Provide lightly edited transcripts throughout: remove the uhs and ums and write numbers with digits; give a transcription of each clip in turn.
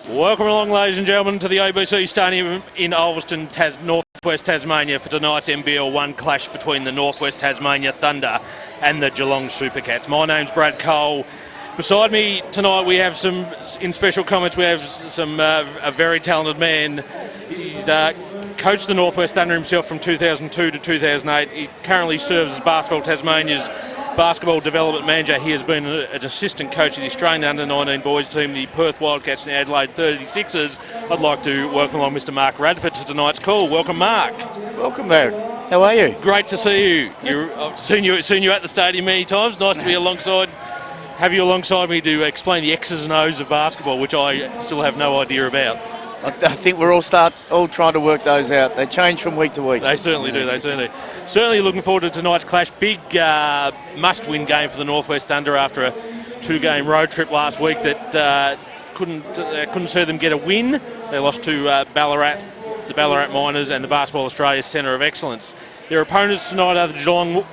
Welcome along, ladies and gentlemen, to the ABC Stadium in Ulverston, Northwest Tasmania for tonight's NBL1 clash between the Northwest Tasmania Thunder and the Geelong Supercats. My name's Brad Cole. Beside me tonight we have in special comments, we have a very talented man. He's coached the Northwest Thunder himself from 2002 to 2008. He currently serves as Basketball Tasmania's basketball development manager. He has been an assistant coach of the Australian under-19 boys team, the Perth Wildcats and Adelaide 36ers. I'd like to welcome along Mr. Mark Radford to tonight's call. Welcome, Mark. Welcome, Barry. How are you? Great to see you. I've seen you at the stadium many times. Nice to be have you alongside me to explain the X's and O's of basketball, which I still have no idea about. I think we're all trying to work those out. They change from week to week. They certainly do. Certainly looking forward to tonight's clash. Big must-win game for the Northwest Thunder after a two-game road trip last week that couldn't see them get a win. They lost to the Ballarat Miners and the Basketball Australia Centre of Excellence. Their opponents tonight are the Geelong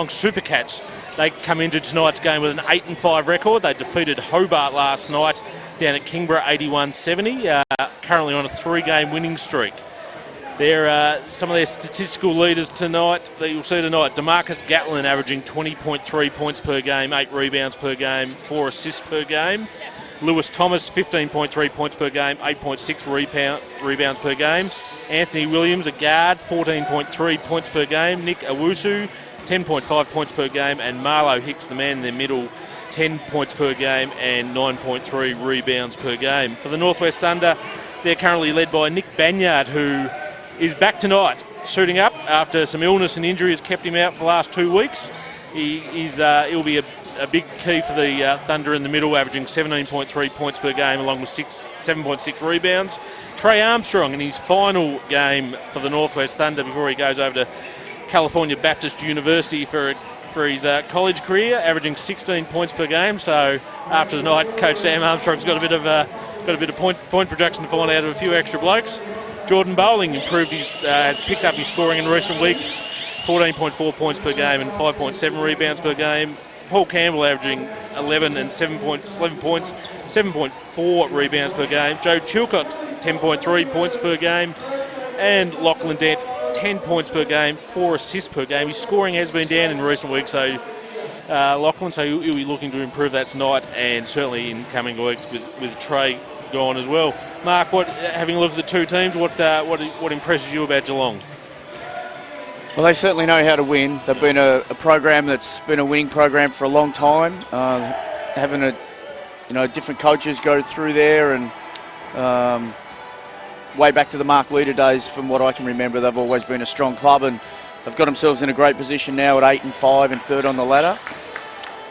Supercats. They come into tonight's game with an 8-5 record. They defeated Hobart last night down at Kingborough 81-70, currently on a 3-game winning streak. They're some of their statistical leaders tonight that you'll see tonight. DeMarcus Gatlin averaging 20.3 points per game, 8 rebounds per game, 4 assists per game. Lewis Thomas, 15.3 points per game, 8.6 rebounds per game. Anthony Williams, a guard, 14.3 points per game. Nick Owusu, 10.5 points per game. And Marlo Hicks, the man in the middle, 10 points per game and 9.3 rebounds per game. For the Northwest Thunder, they're currently led by Nick Banyard, who is back tonight, suiting up after some illness and injury has kept him out for the last 2 weeks. He'll be a big key for the Thunder in the middle, averaging 17.3 points per game along with 7.6 rebounds. Trey Armstrong in his final game for the Northwest Thunder before he goes over to California Baptist University for his college career, averaging 16 points per game. So after the night, Coach Sam Armstrong's got a bit of point production to find out of a few extra blokes. Jordan Bowling has picked up his scoring in recent weeks, 14.4 points per game and 5.7 rebounds per game. Paul Campbell averaging 11 points, 7.4 rebounds per game. Joe Chilcott, 10.3 points per game. And Lachlan Dent, 10 points per game, 4 assists per game. His scoring has been down in recent weeks, so Lachlan, so he'll be looking to improve that tonight and certainly in coming weeks with Trey gone as well. Mark, having a look at the two teams, what impresses you about Geelong? Well, they certainly know how to win. They've been a program that's been a winning program for a long time. Having different coaches go through there and way back to the Mark Leader days, from what I can remember, they've always been a strong club and they've got themselves in a great position now at 8-5 and third on the ladder.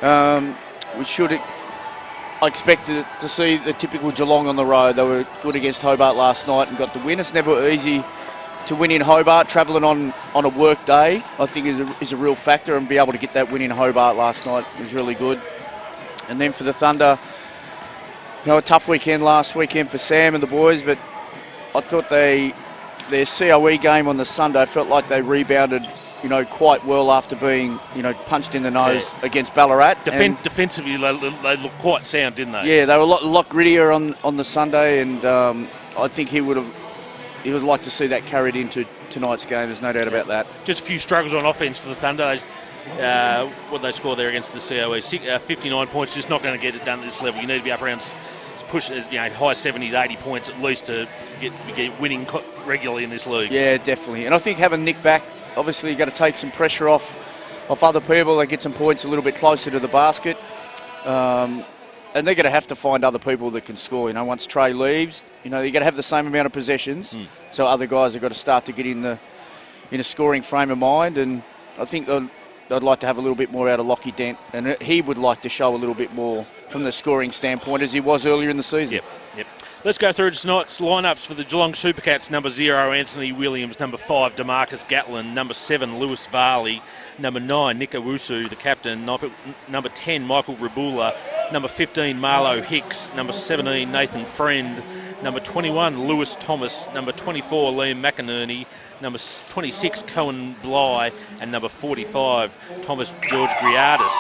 I expected to see the typical Geelong on the road. They were good against Hobart last night and got the win. It's never easy to win in Hobart. Travelling on a work day, I think is a real factor, and be able to get that win in Hobart last night was really good. And then for the Thunder, a tough weekend last weekend for Sam and the boys, but I thought their COE game on the Sunday felt like they rebounded, quite well after being, punched in the nose against Ballarat. Defensively, they looked quite sound, didn't they? Yeah, they were a lot grittier on the Sunday, and I think he would like to see that carried into tonight's game. There's no doubt about that. Just a few struggles on offense for the Thunder. What they scored there against the COE, 59 points, just not going to get it done at this level. You need to be up around push high 70s, 80 points at least to get winning regularly in this league. Yeah, definitely. And I think having Nick back, obviously you've got to take some pressure off other people. They get some points a little bit closer to the basket. And they're going to have to find other people that can score. Once Trey leaves, you've got to have the same amount of possessions. So other guys have got to start to get in a scoring frame of mind. And I think they'd like to have a little bit more out of Lockie Dent. And he would like to show a little bit more from the scoring standpoint as he was earlier in the season. Yep. Let's go through tonight's lineups for the Geelong Supercats. Number 0, Anthony Williams. Number 5, DeMarcus Gatlin. Number 7, Lewis Varley. Number 9, Nick Owusu, the captain. Number 10, Michael Rabula. Number 15, Marlo Hicks. Number 17, Nathan Friend. Number 21, Lewis Thomas. Number 24, Liam McInerney. Number 26, Cohen Bly. And number 45, Thomas George Griardis.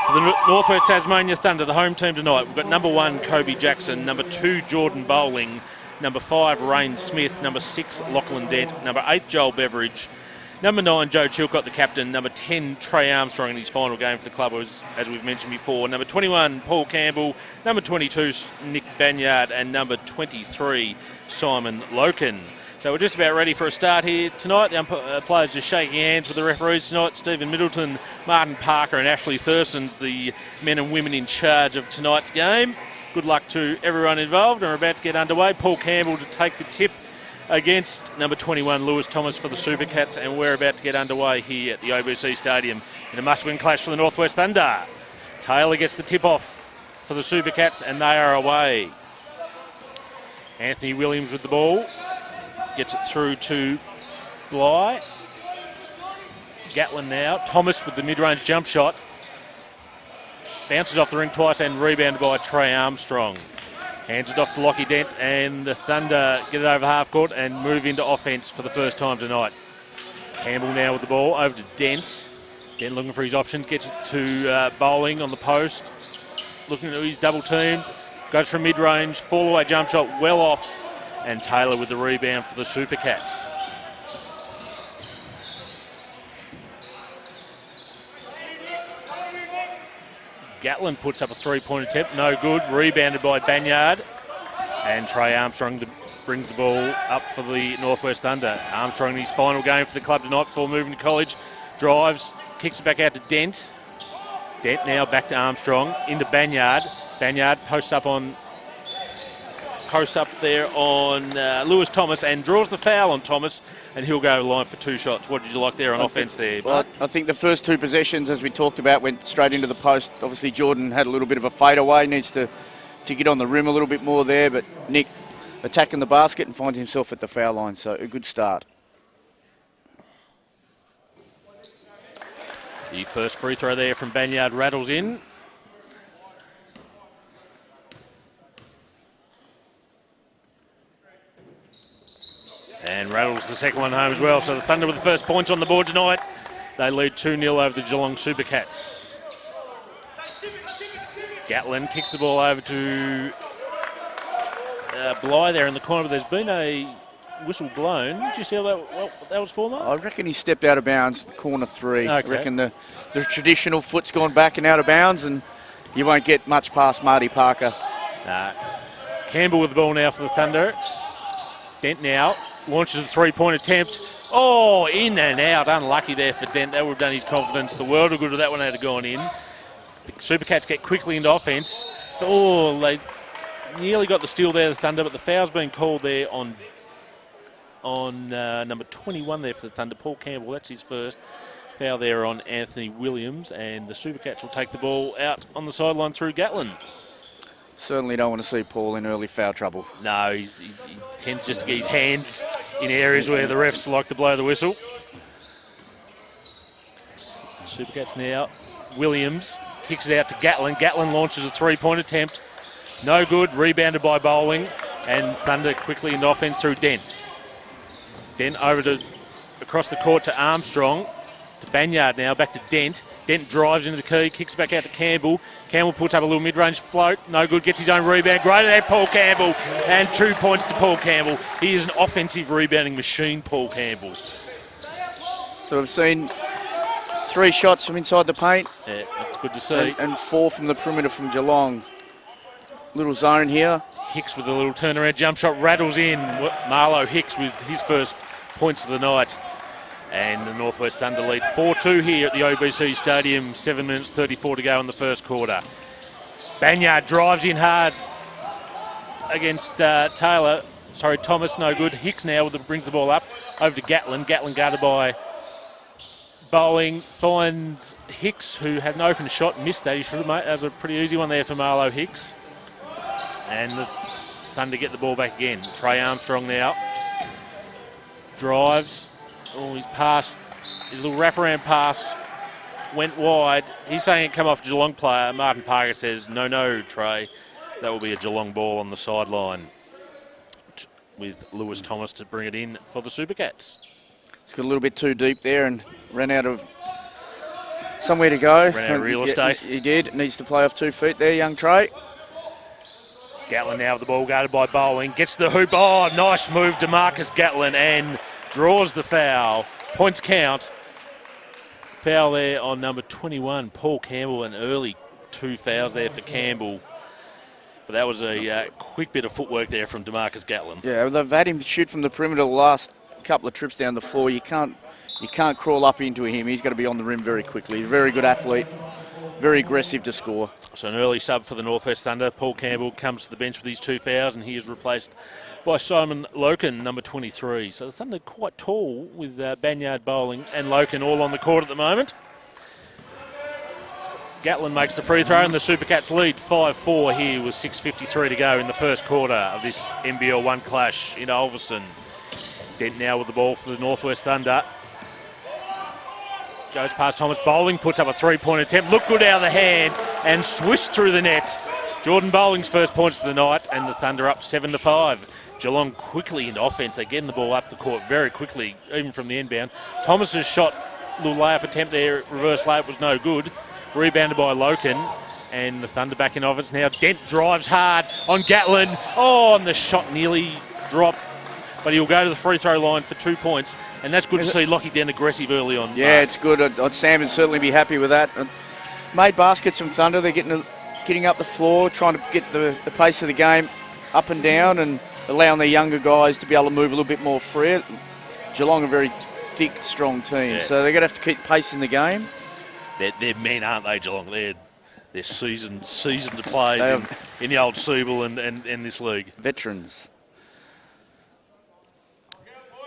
For the Northwest Tasmania Thunder, the home team tonight, we've got number 1, Kobe Jackson, number 2, Jordan Bowling, number 5, Rain Smith, number 6, Lachlan Dent, number 8, Joel Beveridge, number 9, Joe Chilcott, the captain, number 10, Trey Armstrong in his final game for the club, as we've mentioned before, number 21, Paul Campbell, number 22, Nick Banyard, and number 23, Simon Loken. So we're just about ready for a start here tonight. The players just shaking hands with the referees tonight. Stephen Middleton, Martin Parker and Ashley Thurston's the men and women in charge of tonight's game. Good luck to everyone involved. We're about to get underway. Paul Campbell to take the tip against number 21, Lewis Thomas for the Supercats, and we're about to get underway here at the OBC Stadium in a must-win clash for the Northwest Thunder. Taylor gets the tip-off for the Supercats, and they are away. Anthony Williams with the ball. Gets it through to Bly. Gatlin now. Thomas with the mid-range jump shot. Bounces off the ring twice and rebounded by Trey Armstrong. Hands it off to Lockie Dent, and the Thunder get it over half court and move into offence for the first time tonight. Campbell now with the ball over to Dent. Dent looking for his options. Gets it to Bowling on the post. Looking at his double teamed. Goes from mid-range. Fall-away jump shot well off. And Taylor with the rebound for the Supercats. Gatlin puts up a three-point attempt, no good. Rebounded by Banyard. And Trey Armstrong brings the ball up for the Northwest Thunder. Armstrong in his final game for the club tonight before moving to college. Drives, kicks it back out to Dent. Dent now back to Armstrong, into Banyard. Banyard posts up there on Lewis Thomas and draws the foul on Thomas, and he'll go line for 2 shots. What did you like there on offence there? Well, I think the first 2 possessions, as we talked about, went straight into the post. Obviously, Jordan had a little bit of a fadeaway, needs to get on the rim a little bit more there, but Nick attacking the basket and finds himself at the foul line, so a good start. The first free throw there from Banyard rattles in. And rattles the second one home as well. So the Thunder with the first points on the board tonight. They lead 2-0 over the Geelong Supercats. Gatlin kicks the ball over to Bly there in the corner, but there's been a whistle blown. Did you see what that was for, Mark? I reckon he stepped out of bounds, corner 3. Okay. I reckon the traditional foot's gone back and out of bounds, and you won't get much past Marty Parker. Campbell with the ball now for the Thunder. Dent now. Launches a three-point attempt. Oh, in and out. Unlucky there for Dent. That would have done his confidence the world of good if that one had gone in. The Supercats get quickly into offence. Oh, they nearly got the steal there, the Thunder, but the foul's been called there on number 21 there for the Thunder. Paul Campbell, that's his first foul there on Anthony Williams, and the Supercats will take the ball out on the sideline through Gatlin. Certainly don't want to see Paul in early foul trouble. No, he tends just to get his hands in areas where the refs like to blow the whistle. Supercats now. Williams kicks it out to Gatlin. Gatlin launches a three-point attempt. No good. Rebounded by Bowling. And Thunder quickly into offence through Dent. Dent across the court to Armstrong. To Banyard now. Back to Dent. Dent drives into the key, kicks back out to Campbell. Campbell puts up a little mid-range float. No good, gets his own rebound. Great at Paul Campbell. And 2 points to Paul Campbell. He is an offensive rebounding machine, Paul Campbell. So we've seen 3 shots from inside the paint. Yeah, that's good to see. And 4 from the perimeter from Geelong. Little zone here. Hicks with a little turnaround jump shot, rattles in. Marlo Hicks with his first points of the night. And the Northwest Thunder lead 4-2 here at the OBC Stadium. 7 minutes 34 to go in the first quarter. Banyard drives in hard against Thomas, no good. Hicks now brings the ball up over to Gatlin. Gatlin guarded by Bowling. Finds Hicks, who had an open shot, missed that. He should have made. That was a pretty easy one there for Marlo Hicks. And the Thunder get the ball back again. Trey Armstrong now drives. Oh, his little wraparound pass went wide. He's saying it come off a Geelong player. Martin Parker says, no, Trey. That will be a Geelong ball on the sideline with Lewis Thomas to bring it in for the Supercats. It's got a little bit too deep there and ran out of somewhere to go. Ran out of real estate. He did. Needs to play off 2 feet there, young Trey. Gatlin now with the ball guarded by Bowling. Gets the hoop. Oh, nice move, DeMarcus Gatlin, and draws the foul. Points count. Foul there on number 21, Paul Campbell, an early 2 fouls there for Campbell. But that was a quick bit of footwork there from DeMarcus Gatlin. Yeah, they've had him shoot from the perimeter the last couple of trips down the floor. You can't crawl up into him. He's got to be on the rim very quickly. He's a very good athlete, very aggressive to score. So an early sub for the Northwest Thunder. Paul Campbell comes to the bench with his 2 fouls, and he is replaced by Simon Loken, number 23. So the Thunder quite tall with Banyard, Bowling and Loken all on the court at the moment. Gatlin makes the free throw, and the Supercats lead 5-4 here with 6:53 to go in the first quarter of this NBL1 clash in Ulverston. Dent now with the ball for the Northwest Thunder. Goes past Thomas. Bowling puts up a 3-point attempt. Looked good out of the hand and swished through the net. Jordan Bowling's first points of the night, and the Thunder up 7-5. Geelong quickly into offense. They're getting the ball up the court very quickly, even from the inbound. Thomas's shot, little layup attempt there, reverse layup was no good. Rebounded by Loken, and the Thunder back in offense now. Dent drives hard on Gatlin. Oh, and the shot nearly dropped, but he'll go to the free throw line for 2 points. And that's good to see Lockie Dent aggressive early on. Yeah, it's good. Sam would certainly be happy with that. Made baskets from Thunder. They're getting up the floor, trying to get the pace of the game up and down and allowing their younger guys to be able to move a little bit more free. Geelong are a very thick, strong team, so they're going to have to keep pace in the game. They're men, aren't they, Geelong? They're seasoned players in the old Siebel and this league. Veterans.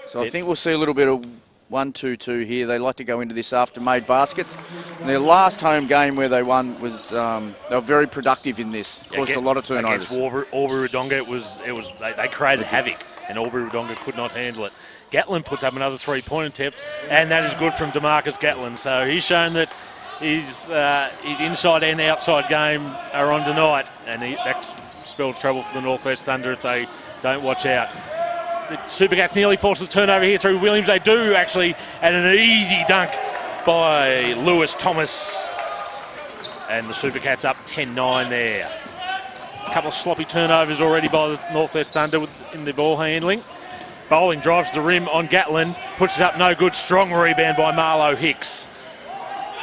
So I think we'll see a little bit of 1-2-2 here. They like to go into this after made baskets. And their last home game where they won was they were very productive in this. Caused a lot of turnovers. Against Albury-Wodonga, they created havoc, and Albury-Wodonga could not handle it. Gatlin puts up another 3-point attempt, and that is good from DeMarcus Gatlin. So he's shown that his inside and outside game are on tonight, and that spells trouble for the Northwest Thunder if they don't watch out. The Supercats nearly force the turnover here through Williams. They do, actually, and an easy dunk by Lewis Thomas. And the Supercats up 10-9 there. A couple of sloppy turnovers already by the Northwest Thunder in the ball handling. Bowling drives the rim on Gatlin, puts it up, no good. Strong rebound by Marlo Hicks.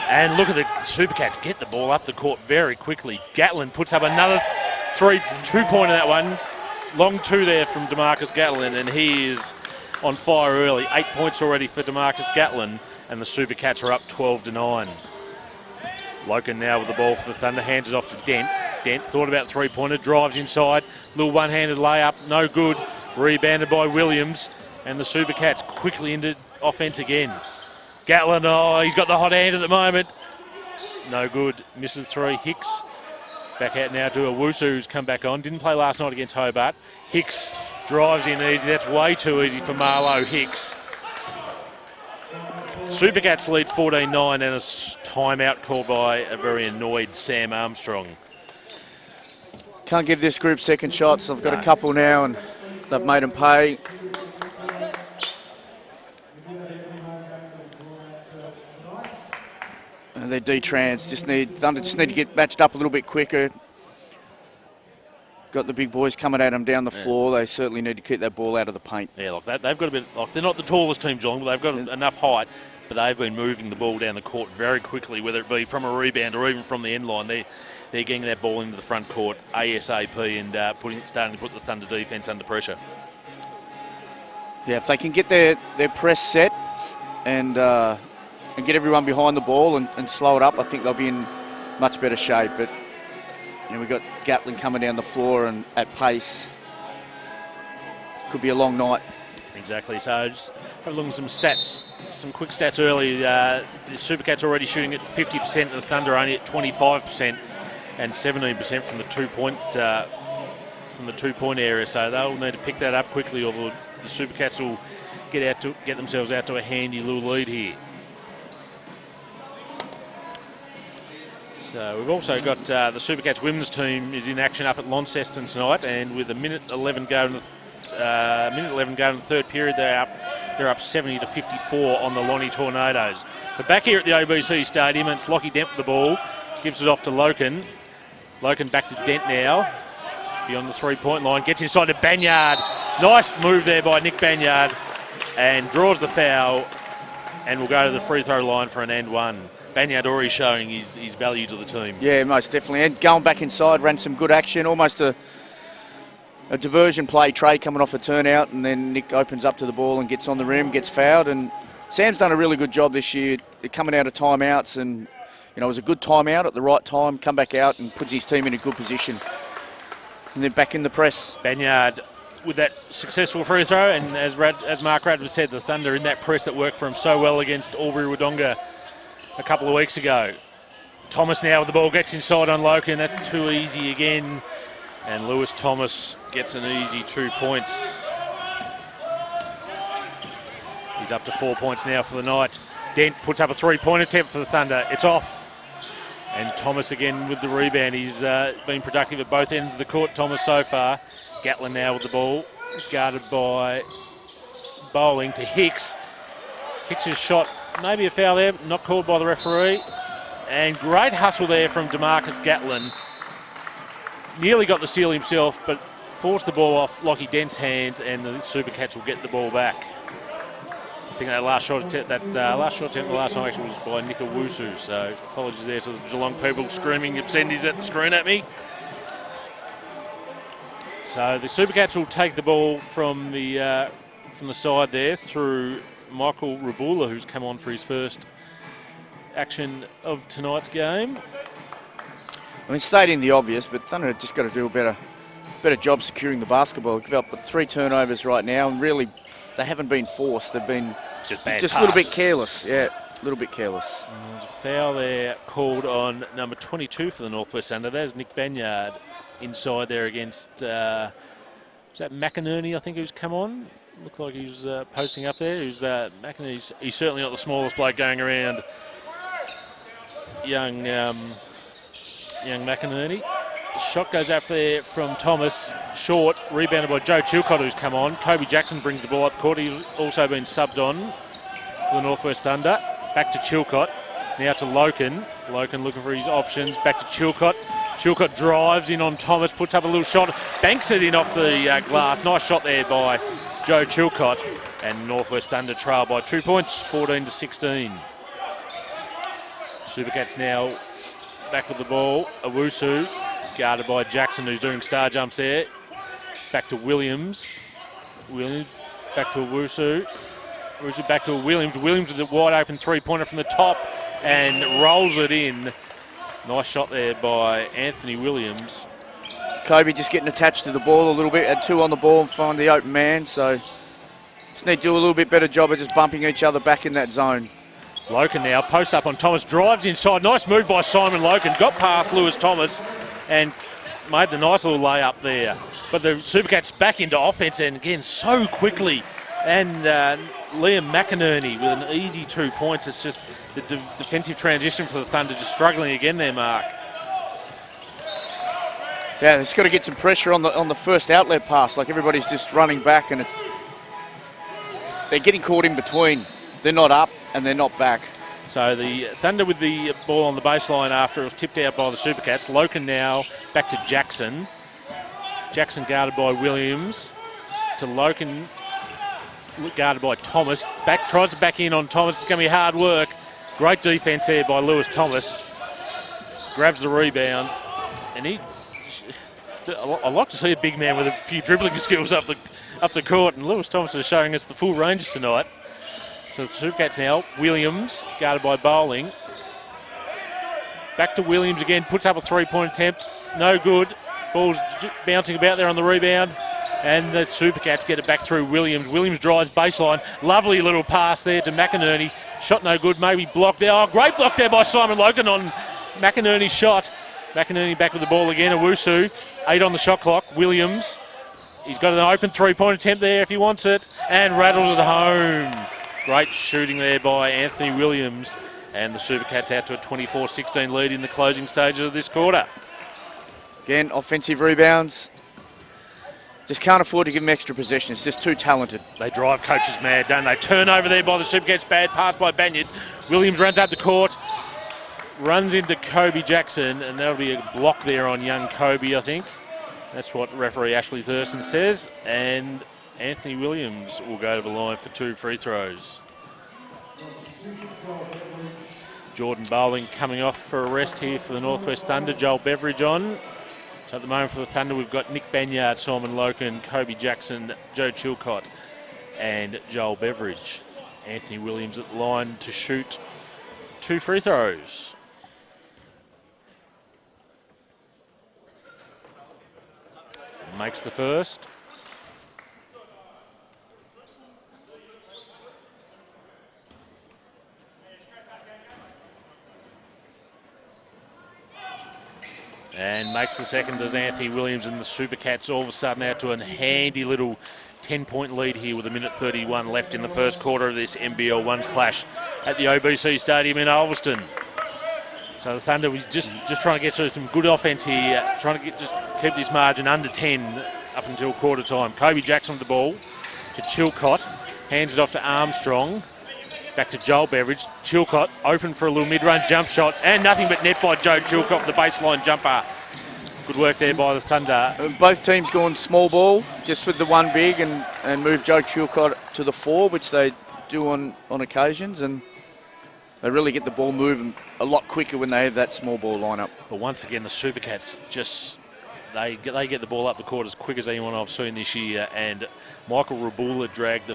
And look at the Supercats get the ball up the court very quickly. Gatlin puts up another 2-pointer that one. Long 2 there from DeMarcus Gatlin, and he is on fire early. 8 points already for DeMarcus Gatlin, and the Supercats are up 12-9. Loken now with the ball for the Thunder, hands it off to Dent. Dent thought about 3-pointer, drives inside. Little one-handed layup, no good. Rebounded by Williams, and the Supercats quickly into offense again. Gatlin, he's got the hot hand at the moment. No good, misses 3. Hicks back out now to Owusu, who's come back on. Didn't play last night against Hobart. Hicks drives in easy. That's way too easy for Marlo Hicks. Supercats lead 14-9, and a timeout called by a very annoyed Sam Armstrong. Can't give this group second shots. I've got a couple now, and they've made them pay. And they're D-trans. Thunder just need to get matched up a little bit quicker. Got the big boys coming at them down the floor. They certainly need to keep that ball out of the paint. Yeah, look, they've got a bit. Like, they're not the tallest team, Geelong, but they've got enough height. But they've been moving the ball down the court very quickly, whether it be from a rebound or even from the end line. They're getting that ball into the front court ASAP and starting to put the Thunder defence under pressure. Yeah, if they can get their press set and get everyone behind the ball and slow it up, I think they'll be in much better shape. But we've got Gatlin coming down the floor and at pace. Could be a long night. Exactly. So just have a look at some stats, some quick stats early. The Supercats already shooting at 50%, and the Thunder only at 25%, and 17% from the 2-point area. So they'll need to pick that up quickly, or the Supercats will get themselves out to a handy little lead here. So we've also got the Supercats women's team is in action up at Launceston tonight, and with a minute 11 go in the third period, they're up They're up 70-54 on the Lonnie Tornadoes. But back here at the ABC Stadium, and it's Lockie Dent with the ball. Gives it off to Loken. Loken back to Dent now. Beyond the three-point line. Gets inside to Banyard. Nice move there by Nick Banyard. And draws the foul. And will go to the free throw line for an and one. Banyard already showing his value to the team. Yeah, most definitely. And going back inside, ran some good action. Almost a diversion play, Trey coming off a turnout, and then Nick opens up to the ball and gets on the rim, gets fouled. And Sam's done a really good job this year coming out of timeouts, and it was a good timeout at the right time, come back out and puts his team in a good position. And then back in the press. Banyard with that successful free throw, and as Mark Radford said, the Thunder in that press that worked for him so well against Albury-Wodonga a couple of weeks ago. Thomas now with the ball, gets inside on Loken. That's too easy again. And Lewis Thomas gets an easy 2 points. He's up to 4 points now for the night. Dent puts up a three-point attempt for the Thunder. It's off. And Thomas again with the rebound. He's been productive at both ends of the court, Thomas, so far. Gatlin now with the ball. Guarded by Bowling to Hicks. Hicks' shot, maybe a foul there, not called by the referee. And great hustle there from DeMarcus Gatlin. Nearly got the steal himself, but forced the ball off Lockie Dent's hands, and the Supercats will get the ball back. I think that last shot attempt, the last time actually was by Nick Owusu, so apologies there to the Geelong people screaming obscenities at the screen at me. So the Supercats will take the ball from the side there through Michael Rabula, who's come on for his first action of tonight's game. I mean, stating the obvious, but Thunder have just got to do a better job securing the basketball. They've got 3 turnovers right now, and really they haven't been forced. They've been just a little bit careless. Yeah, a little bit careless. And there's a foul there called on number 22 for the Northwest Thunder. There's Nick Banyard inside there against, was that McInerney, I think, who's come on? Looked like he was posting up there. McInerney's, he's certainly not the smallest bloke going around. Young McInerney. Shot goes up there from Thomas, short, rebounded by Joe Chilcott, who's come on. Kobe Jackson brings the ball up court. He's also been subbed on for the Northwest Thunder. Back to Chilcott, now to Loken. Loken looking for his options, back to Chilcott. Chilcott drives in on Thomas, puts up a little shot, banks it in off the glass. Nice shot there by Joe Chilcott, and Northwest Thunder trail by 2 points, 14-16. Supercats now back with the ball. Owusu, guarded by Jackson, who's doing star jumps there. Back to Williams. Williams back to Owusu. Owusu back to Williams. Williams with a wide open three-pointer from the top and rolls it in. Nice shot there by Anthony Williams. Kobe just getting attached to the ball a little bit. Had 2 on the ball and find the open man. So just need to do a little bit better job of just bumping each other back in that zone. Loken now, post up on Thomas, drives inside. Nice move by Simon Loken. Got past Lewis Thomas and made the nice little layup there. But the Supercats back into offense, and again, so quickly. And Liam McInerney with an easy 2 points. It's just the defensive transition for the Thunder just struggling again there, Mark. Yeah, it's got to get some pressure on the first outlet pass. Like, everybody's just running back, and they're getting caught in between. They're not up and they're not back. So the Thunder with the ball on the baseline after it was tipped out by the Supercats. Loken now back to Jackson. Jackson guarded by Williams. To Loken, guarded by Thomas. Tries to back in on Thomas. It's going to be hard work. Great defense there by Lewis Thomas. Grabs the rebound. And I like to see a big man with a few dribbling skills up the court. And Lewis Thomas is showing us the full range tonight. So the Supercats now, Williams, guarded by Bowling. Back to Williams again, puts up a three-point attempt. No good. Ball's bouncing about there on the rebound. And the Supercats get it back through Williams. Williams drives baseline. Lovely little pass there to McInerney. Shot no good, maybe blocked there. Oh, great block there by Simon Loken on McInerney's shot. McInerney back with the ball again. Owusu, 8 on the shot clock. Williams, he's got an open three-point attempt there if he wants it. And rattles it home. Great shooting there by Anthony Williams, and the Supercats out to a 24-16 lead in the closing stages of this quarter. Again, offensive rebounds. just can't afford to give them extra possessions. Just too talented. They drive coaches mad, don't they? Turnover there by the Supercats. Bad pass by Banyard. Williams runs up the court, runs into Kobe Jackson, and that'll be a block there on young Kobe, I think. That's what referee Ashley Thurston says. And Anthony Williams will go to the line for 2 free throws. Jordan Bowling coming off for a rest here for the Northwest Thunder. Joel Beveridge on. So at the moment for the Thunder, we've got Nick Banyard, Simon Loken, Kobe Jackson, Joe Chilcott, and Joel Beveridge. Anthony Williams at the line to shoot 2 free throws. Makes the first. And makes the second as Anthony Williams, and the Supercats all of a sudden out to a handy little 10-point lead here with 1:31 left in the first quarter of this NBL1 clash at the OBC Stadium in Ulverston. So the Thunder was just trying to get some good offense here, trying to just keep this margin under 10 up until quarter time. Kobe Jackson with the ball to Chilcott, hands it off to Armstrong. Back to Joel Beveridge. Chilcott open for a little mid-range jump shot, and nothing but net by Joe Chilcott, the baseline jumper. Good work there by the Thunder. Both teams gone small ball, just with the one big, and move Joe Chilcott to the 4, which they do on occasions, and they really get the ball moving a lot quicker when they have that small ball lineup. But once again, the Supercats just they get the ball up the court as quick as anyone I've seen this year, and Michael Rabula dragged the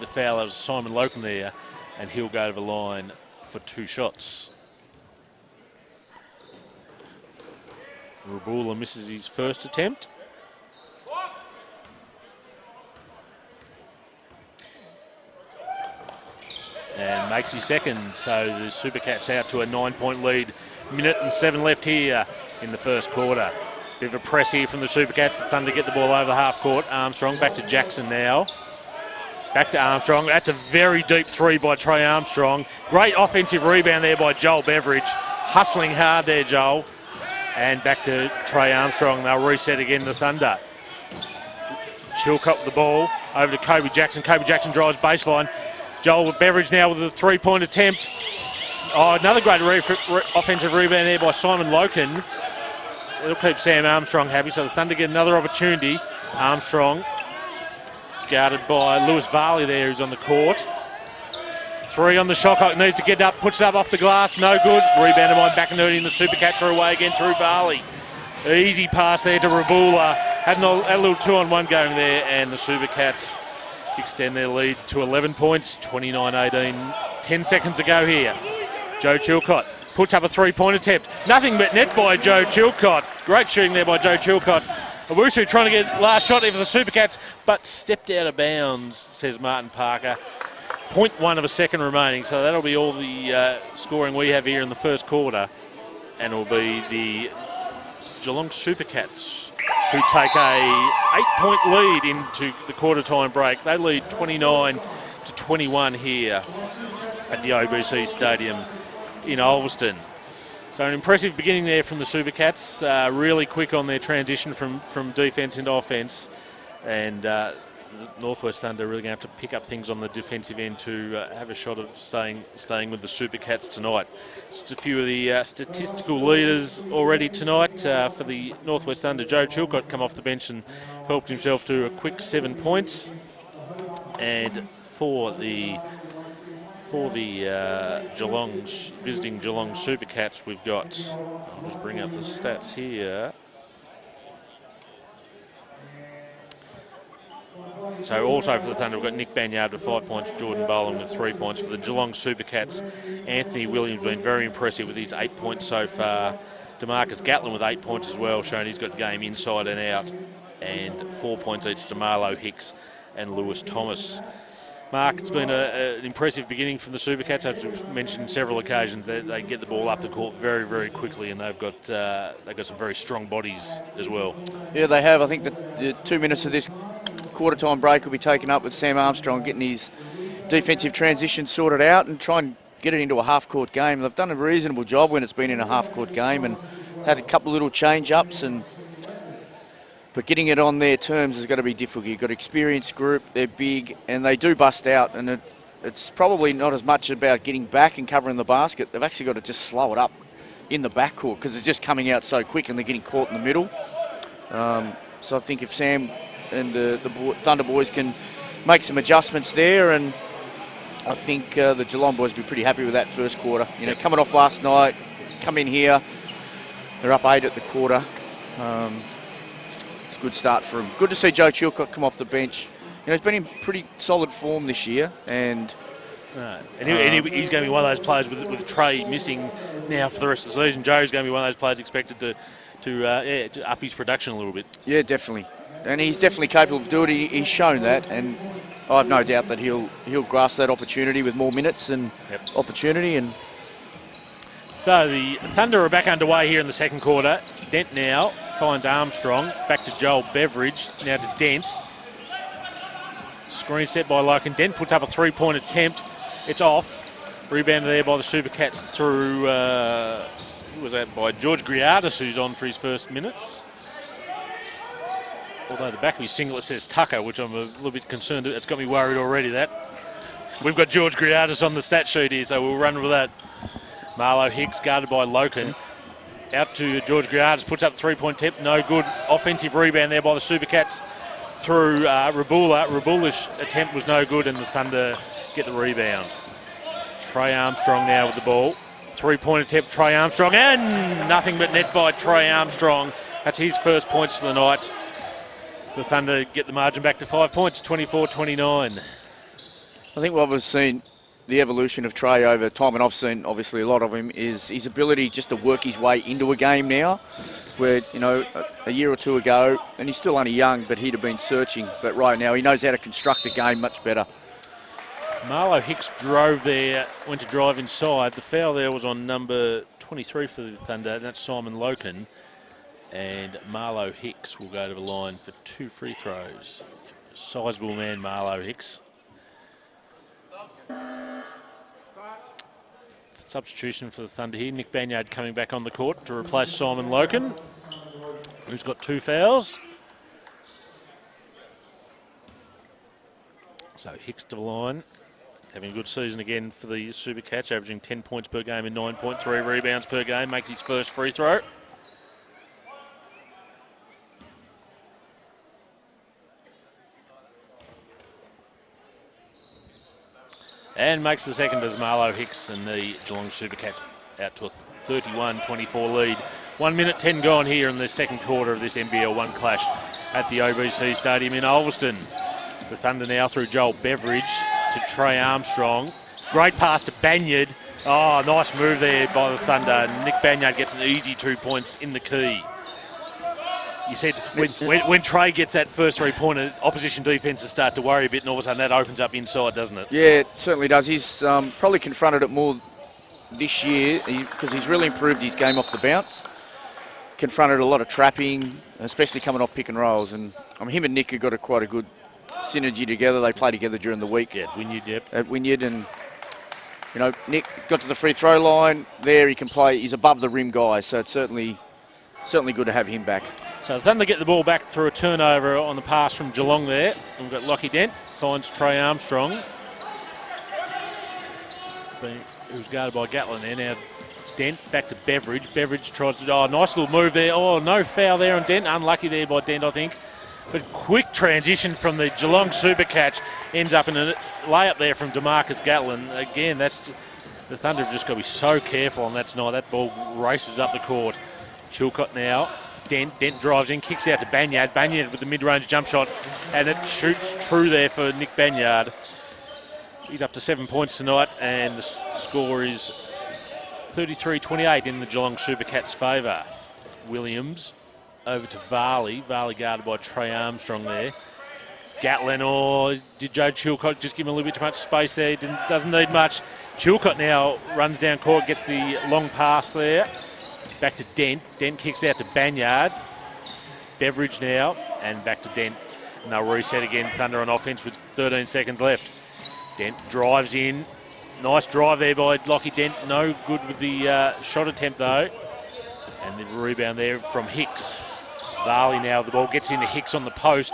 foul as Simon Loken there, and he'll go to the line for 2 shots. Rabula misses his first attempt. And makes his second, so the Supercats out to a 9-point lead. 1:07 left here in the first quarter. Bit of a press here from the Supercats. The Thunder get the ball over the half court. Armstrong back to Jackson now. Back to Armstrong. That's a very deep 3 by Trey Armstrong. Great offensive rebound there by Joel Beveridge. Hustling hard there, Joel. And back to Trey Armstrong. They'll reset again, the Thunder. Chilcott with the ball. Over to Kobe Jackson. Kobe Jackson drives baseline. Joel Beveridge now with a 3-point attempt. Oh, another great offensive rebound there by Simon Loken. It'll keep Sam Armstrong happy, so the Thunder get another opportunity. Armstrong guarded by Lewis Varley there, who's on the court. 3 on the shot clock, needs to get up, puts it up off the glass, no good. Rebounded by McInerney, and the Supercats are away again through Varley. Easy pass there to Rabula. Had a little 2-on-1 going there, and the Supercats extend their lead to 11 points, 29-18. 10 seconds to go here. Joe Chilcott puts up a 3-point attempt. Nothing but net by Joe Chilcott. Great shooting there by Joe Chilcott. Owusu trying to get last shot there for the Supercats, but stepped out of bounds, says Martin Parker. 0.1 of a second remaining, so that'll be all the scoring we have here in the first quarter. And it'll be the Geelong Supercats who take a 8-point lead into the quarter time break. They lead 29-21 here at the OBC Stadium in Ulverston. So an impressive beginning there from the Supercats, really quick on their transition from defence into offence, and the Northwest Thunder really going to have to pick up things on the defensive end to have a shot of staying with the Supercats tonight. Just a few of the statistical leaders already tonight for the Northwest Thunder. Joe Chilcott come off the bench and helped himself to a quick 7 points, and for the visiting Geelong Supercats, we've got, I'll just bring up the stats here. So also for the Thunder, we've got Nick Banyard with 5 points, Jordan Boland with 3 points. For the Geelong Supercats, Anthony Williams been very impressive with his 8 points so far. DeMarcus Gatlin with 8 points as well, showing he's got game inside and out. And 4 points each to Marlo Hicks and Lewis Thomas. Mark, it's been an impressive beginning from the Supercats. As we've mentioned on several occasions, they get the ball up the court very, very quickly, and they've got some very strong bodies as well. Yeah, they have. I think the 2 minutes of this quarter time break will be taken up with Sam Armstrong getting his defensive transition sorted out and try and get it into a half-court game. They've done a reasonable job when it's been in a half-court game and had a couple of little change-ups and But getting it on their terms is going to be difficult. You've got an experienced group, they're big, and they do bust out. And it's probably not as much about getting back and covering the basket. They've actually got to just slow it up in the backcourt because it's just coming out so quick and they're getting caught in the middle. So I think if Sam and the Thunder boys can make some adjustments there, and I think the Geelong boys will be pretty happy with that first quarter. You know, coming off last night, come in here, they're up 8 at the quarter. It's a good start for him. Good to see Joe Chilcott come off the bench. You know, he's been in pretty solid form this year, and he's going to be one of those players with Trey missing now for the rest of the season. Joe's going to be one of those players expected to up his production a little bit. Yeah, definitely. And he's definitely capable of doing it. He's shown that, and I have no doubt that he'll grasp that opportunity with more minutes and opportunity. And so the Thunder are back underway here in the second quarter. Dent now finds Armstrong, back to Joel Beveridge, now to Dent. Screen set by Loken. Dent puts up a three-point attempt. It's off. Rebounded there by the Supercats through, who was that, by George Griardis, who's on for his first minutes. Although the back of his singlet says Tucker, which I'm a little bit concerned. It's got me worried already, that. We've got George Griardis on the stat sheet here, so we'll run with that. Marlo Hicks guarded by Loken. Out to George Griardis, puts up three-point attempt. No good. Offensive rebound there by the Supercats through Rabula. Rabula's attempt was no good, and the Thunder get the rebound. Trey Armstrong now with the ball. Three-point attempt, Trey Armstrong, and nothing but net by Trey Armstrong. That's his first points for the night. The Thunder get the margin back to 5 points, 24-29. I think what we've seen, the evolution of Trey over time, and I've seen obviously a lot of him, is his ability just to work his way into a game now, where, you know, a year or two ago, and he's still only young, but he'd have been searching. But right now he knows how to construct a game much better. Marlo Hicks drove there, went to drive inside. The foul there was on number 23 for the Thunder, and that's Simon Loken. And Marlo Hicks will go to the line for 2 free throws. Sizable man, Marlo Hicks. Substitution for the Thunder here. Nick Banyard coming back on the court to replace Simon Loken, who's got 2 fouls. So Hicks to the line. Having a good season again for the Supercats, averaging 10 points per game and 9.3 rebounds per game. Makes his first free throw. And makes the second as Marlo Hicks, and the Geelong Supercats out to a 31-24 lead. 1 minute 10 gone here in the second quarter of this NBL1 clash at the OBC Stadium in Ulverston. The Thunder now through Joel Beveridge to Trey Armstrong. Great pass to Banyard. Oh, nice move there by the Thunder. Nick Banyard gets an easy 2 points in the key. You said when Trey gets that first three-pointer, opposition defences start to worry a bit, and all of a sudden that opens up inside, doesn't it? Yeah, it certainly does. He's probably confronted it more this year because he's really improved his game off the bounce. Confronted a lot of trapping, especially coming off pick and rolls. And him and Nick have got quite a good synergy together. They play together during the week. Yeah, Wynyard, yep. At Wynyard, and you know, Nick got to the free throw line. There he can play. He's above the rim guy, so it's certainly good to have him back. So the Thunder get the ball back through a turnover on the pass from Geelong there. And we've got Lockie Dent, finds Trey Armstrong, who's guarded by Gatlin there. Now Dent back to Beveridge. Beveridge tries to, nice little move there. Oh, no foul there on Dent. Unlucky there by Dent, I think. But quick transition from the Geelong Supercats, ends up in a layup there from DeMarcus Gatlin. Again, that's the Thunder have just got to be so careful on that tonight. That ball races up the court. Chilcott now. Dent drives in, kicks out to Banyard. Banyard with the mid-range jump shot, and it shoots true there for Nick Banyard. He's up to 7 points tonight, and the score is 33-28 in the Geelong Supercats' favour. Williams over to Varley. Varley guarded by Trey Armstrong there. Gatlin, did Joe Chilcott just give him a little bit too much space there? Doesn't need much. Chilcott now runs down court, gets the long pass there. Back to Dent. Dent kicks out to Banyard. Beveridge now, and back to Dent. And they'll reset again. Thunder on offense with 13 seconds left. Dent drives in. Nice drive there by Lockie Dent. No good with the shot attempt though. And the rebound there from Hicks. Varley now the ball gets into Hicks on the post.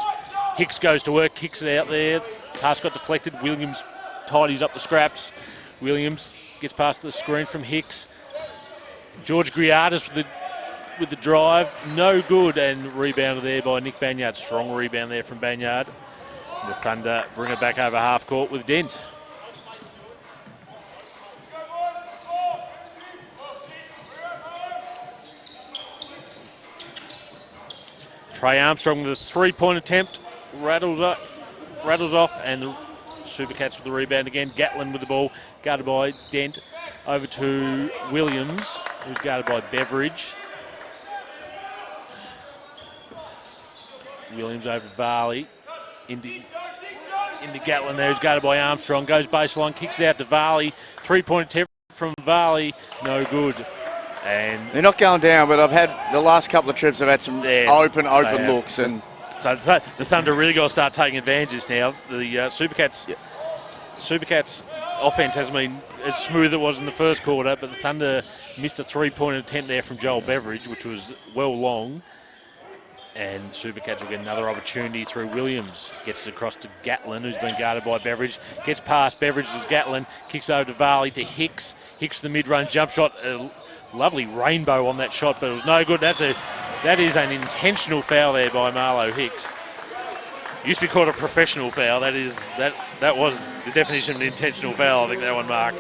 Hicks goes to work, kicks it out there. Pass got deflected. Williams tidies up the scraps. Williams gets past the screen from Hicks. George Griardis with the drive, no good, and rebounded there by Nick Banyard. Strong rebound there from Banyard. The Thunder bring it back over half court with Dent. Trey Armstrong with a three-point attempt, rattles off, and the Supercats with the rebound again. Gatlin with the ball, guarded by Dent, over to Williams, who's guarded by Beveridge. Williams over to Varley, into Gatlin there, who's guarded by Armstrong, goes baseline, kicks it out to Varley, three-point attempt from Varley, no good. And they're not going down, but I've had the last couple of trips. I've had some open looks, and so the Thunder really got to start taking advantages now. The Supercats offense hasn't been as smooth as it was in the first quarter, but the Thunder missed a three-point attempt there from Joel Beveridge, which was well long. And Supercats will get another opportunity through Williams. Gets it across to Gatlin, who's been guarded by Beveridge. Gets past Beveridge as Gatlin. Kicks over to Varley to Hicks. Hicks the mid-range jump shot. A lovely rainbow on that shot, but it was no good. That is an intentional foul there by Marlo Hicks. Used to be called a professional foul. That was the definition of an intentional foul, I think, that one, Mark.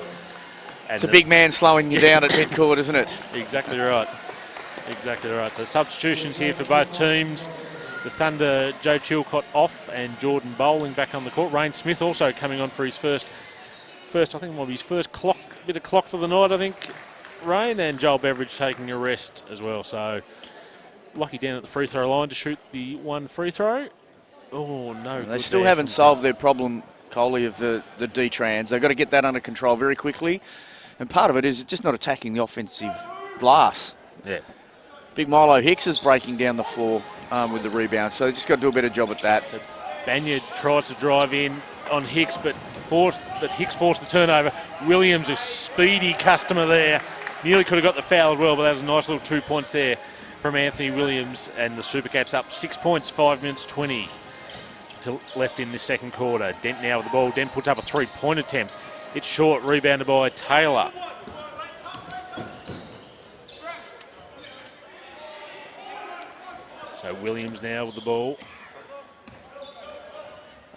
And it's a big man slowing you down at midcourt, isn't it? Exactly right. Exactly right. So substitutions here for both teams. The Thunder, Joe Chilcott off and Jordan Bowling back on the court. Rayne Smith also coming on for his first I think it might be his first bit of clock for the night, I think, Rayne, and Joel Beveridge taking a rest as well. So Lockie down at the free throw line to shoot the one free throw. Oh, no. They still haven't solved their problem, Coley, of the D-trans. They've got to get that under control very quickly. And part of it is just not attacking the offensive glass. Yeah. Big Milo Hicks is breaking down the floor with the rebound, so just got to do a better job at that. So Banyard tries to drive in on Hicks, but Hicks forced the turnover. Williams, a speedy customer there, nearly could have got the foul as well, but that was a nice little 2 points there from Anthony Williams, and the Supercats up 6 points, 5 minutes 20 left in this second quarter. Dent now with the ball. Dent puts up a three-point attempt. It's short, rebounded by Taylor. So Williams now with the ball.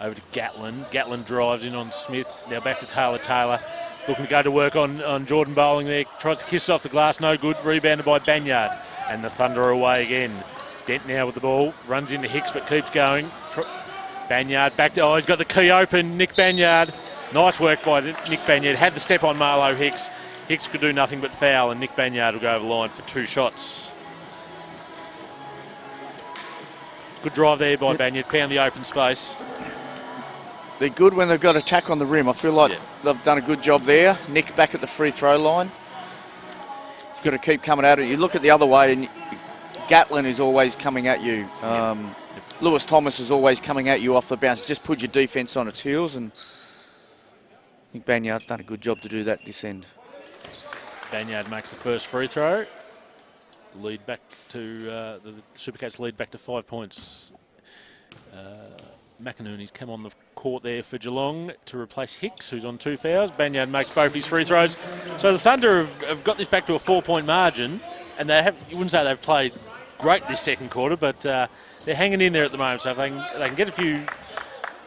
Over to Gatlin. Gatlin drives in on Smith. Now back to Taylor. Taylor looking to go to work on Jordan Bowling there. Tries to kiss off the glass. No good. Rebounded by Banyard. And the Thunder are away again. Dent now with the ball. Runs into Hicks but keeps going. Banyard back to... Oh, he's got the key open. Nick Banyard. Nice work by Nick Banyard. Had the step on Marlo Hicks. Hicks could do nothing but foul, and Nick Banyard will go over the line for 2 shots. Good drive there by Banyard. Found the open space. They're good when they've got attack on the rim. I feel like they've done a good job there. Nick back at the free throw line. He's got to keep coming at it. You look at the other way, and Gatlin is always coming at you. Lewis Thomas is always coming at you off the bounce. Just put your defence on its heels, and I think Banyard's done a good job to do that this end. Banyard makes the first free throw. Lead back to the Supercats lead back to 5 points. McInerney's come on the court there for Geelong to replace Hicks, who's on 2 fouls. Banyard makes both his free throws. So the Thunder have got this back to a 4-point margin, and you wouldn't say they've played great this second quarter, but they're hanging in there at the moment. So if they can get a few,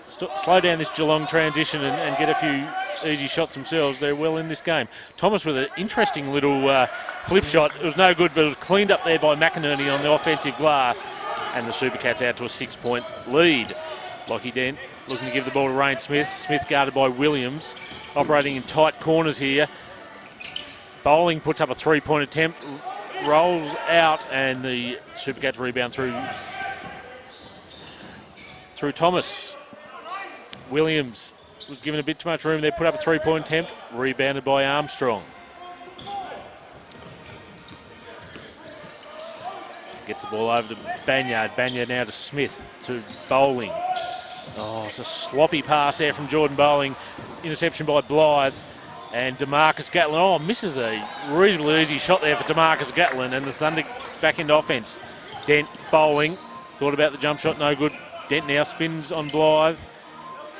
slow down this Geelong transition and get a few easy shots themselves, they're well in this game. Thomas with an interesting little flip shot. It was no good, but it was cleaned up there by McInerney on the offensive glass, and the Supercats out to a 6-point lead. Lockie Dent looking to give the ball to Rayne Smith. Smith guarded by Williams, operating in tight corners here. Bowling puts up a 3-point attempt, rolls out, and the Supercats rebound through Thomas. Williams was given a bit too much room there, put up a 3-point attempt, rebounded by Armstrong. Gets the ball over to Banyard. Banyard now to Smith, to Bowling. Oh, it's a sloppy pass there from Jordan Bowling. Interception by Blythe. And DeMarcus Gatlin, misses a reasonably easy shot there for DeMarcus Gatlin, and the Thunder back into offense. Dent bowling. Thought about the jump shot, no good. Dent now spins on Blythe.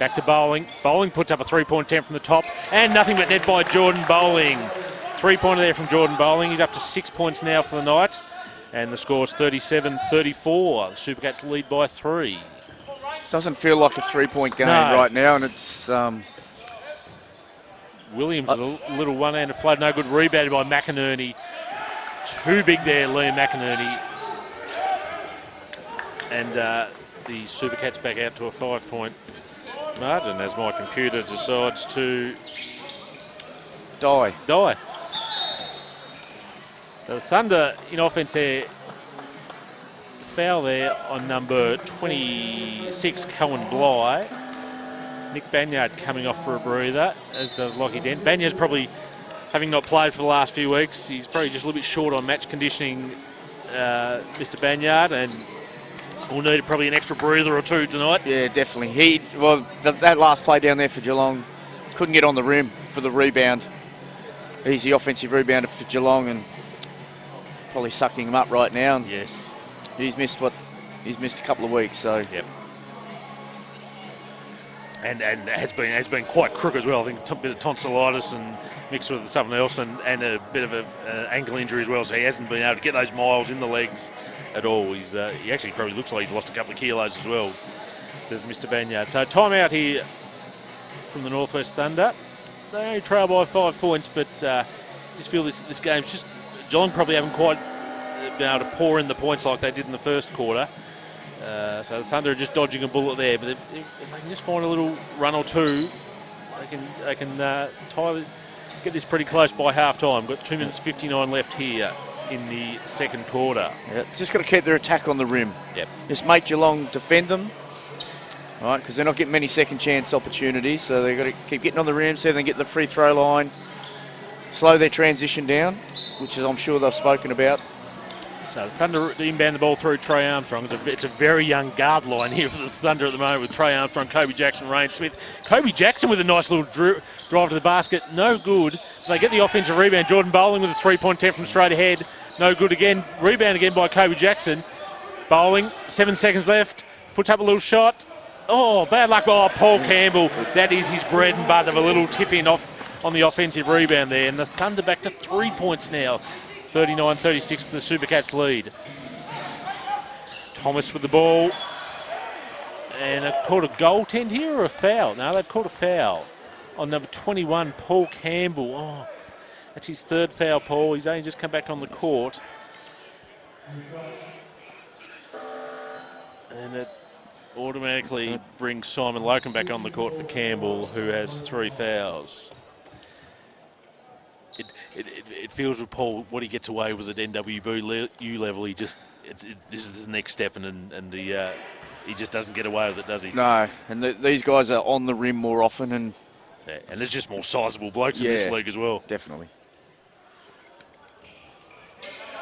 Back to Bowling. Bowling puts up a 3-point attempt from the top, and nothing but net by Jordan Bowling. 3-pointer there from Jordan Bowling. He's up to 6 points now for the night, and the score's 37-34. The Supercats lead by 3. Doesn't feel like a 3-point game right now, and it's... Williams with a little one-handed float, no good. Rebounded by McInerney. Too big there, Liam McInerney. And the Supercats back out to a 5-point margin as my computer decides to die. So the Thunder in offence there. Foul there on number 26, Cohen Bly. Nick Banyard coming off for a breather, as does Lockie Dent. Banyard's probably, having not played for the last few weeks, he's probably just a little bit short on match conditioning, Mr. Banyard, and will need probably an extra breather or two tonight. Yeah, definitely. That last play down there for Geelong, couldn't get on the rim for the rebound. He's the offensive rebounder for Geelong and probably sucking him up right now. And yes. He's missed a couple of weeks, so. Yep. And has been quite crook as well. I think a bit of tonsillitis and mixed with something else, and a bit of an ankle injury as well. So he hasn't been able to get those miles in the legs at all. He actually probably looks like he's lost a couple of kilos as well, does Mr. Banyard. So time out here from the Northwest Thunder. They only trail by 5 points, but just feel this game's just, Geelong probably haven't quite been able to pour in the points like they did in the first quarter. So the Thunder are just dodging a bullet there, but if they can just find a little run or two, they can get this pretty close by half time. Got 2 minutes 59 left here in the second quarter. Yeah, just got to keep their attack on the rim. Yep. Just make Geelong defend them, right? Because they're not getting many second chance opportunities, so they've got to keep getting on the rim, see if they can get the free throw line, slow their transition down, which is, I'm sure they've spoken about. So the Thunder inbound the ball through Trey Armstrong. It's a very young guard line here for the Thunder at the moment with Trey Armstrong, Kobe Jackson, Rain Smith. Kobe Jackson with a nice little drive to the basket. No good. They get the offensive rebound. Jordan Bowling with a 3-point attempt from straight ahead. No good again. Rebound again by Kobe Jackson. Bowling, 7 seconds left. Puts up a little shot. Oh, bad luck. Oh, Paul Campbell. That is his bread and butter. A little tip in off on the offensive rebound there. And the Thunder back to 3 points now. 39-36 the Supercats lead. Thomas with the ball. And they've called a goaltend here or a foul? No, they've called a foul on number 21, Paul Campbell. Oh, that's his third foul, Paul. He's only just come back on the court. And it automatically brings Simon Locum back on the court for Campbell, who has 3 fouls. It feels with Paul, what he gets away with at NWU level, this is his next step, and he just doesn't get away with it, does he? No, and these guys are on the rim more often, and there's just more sizable blokes in this league as well. Definitely.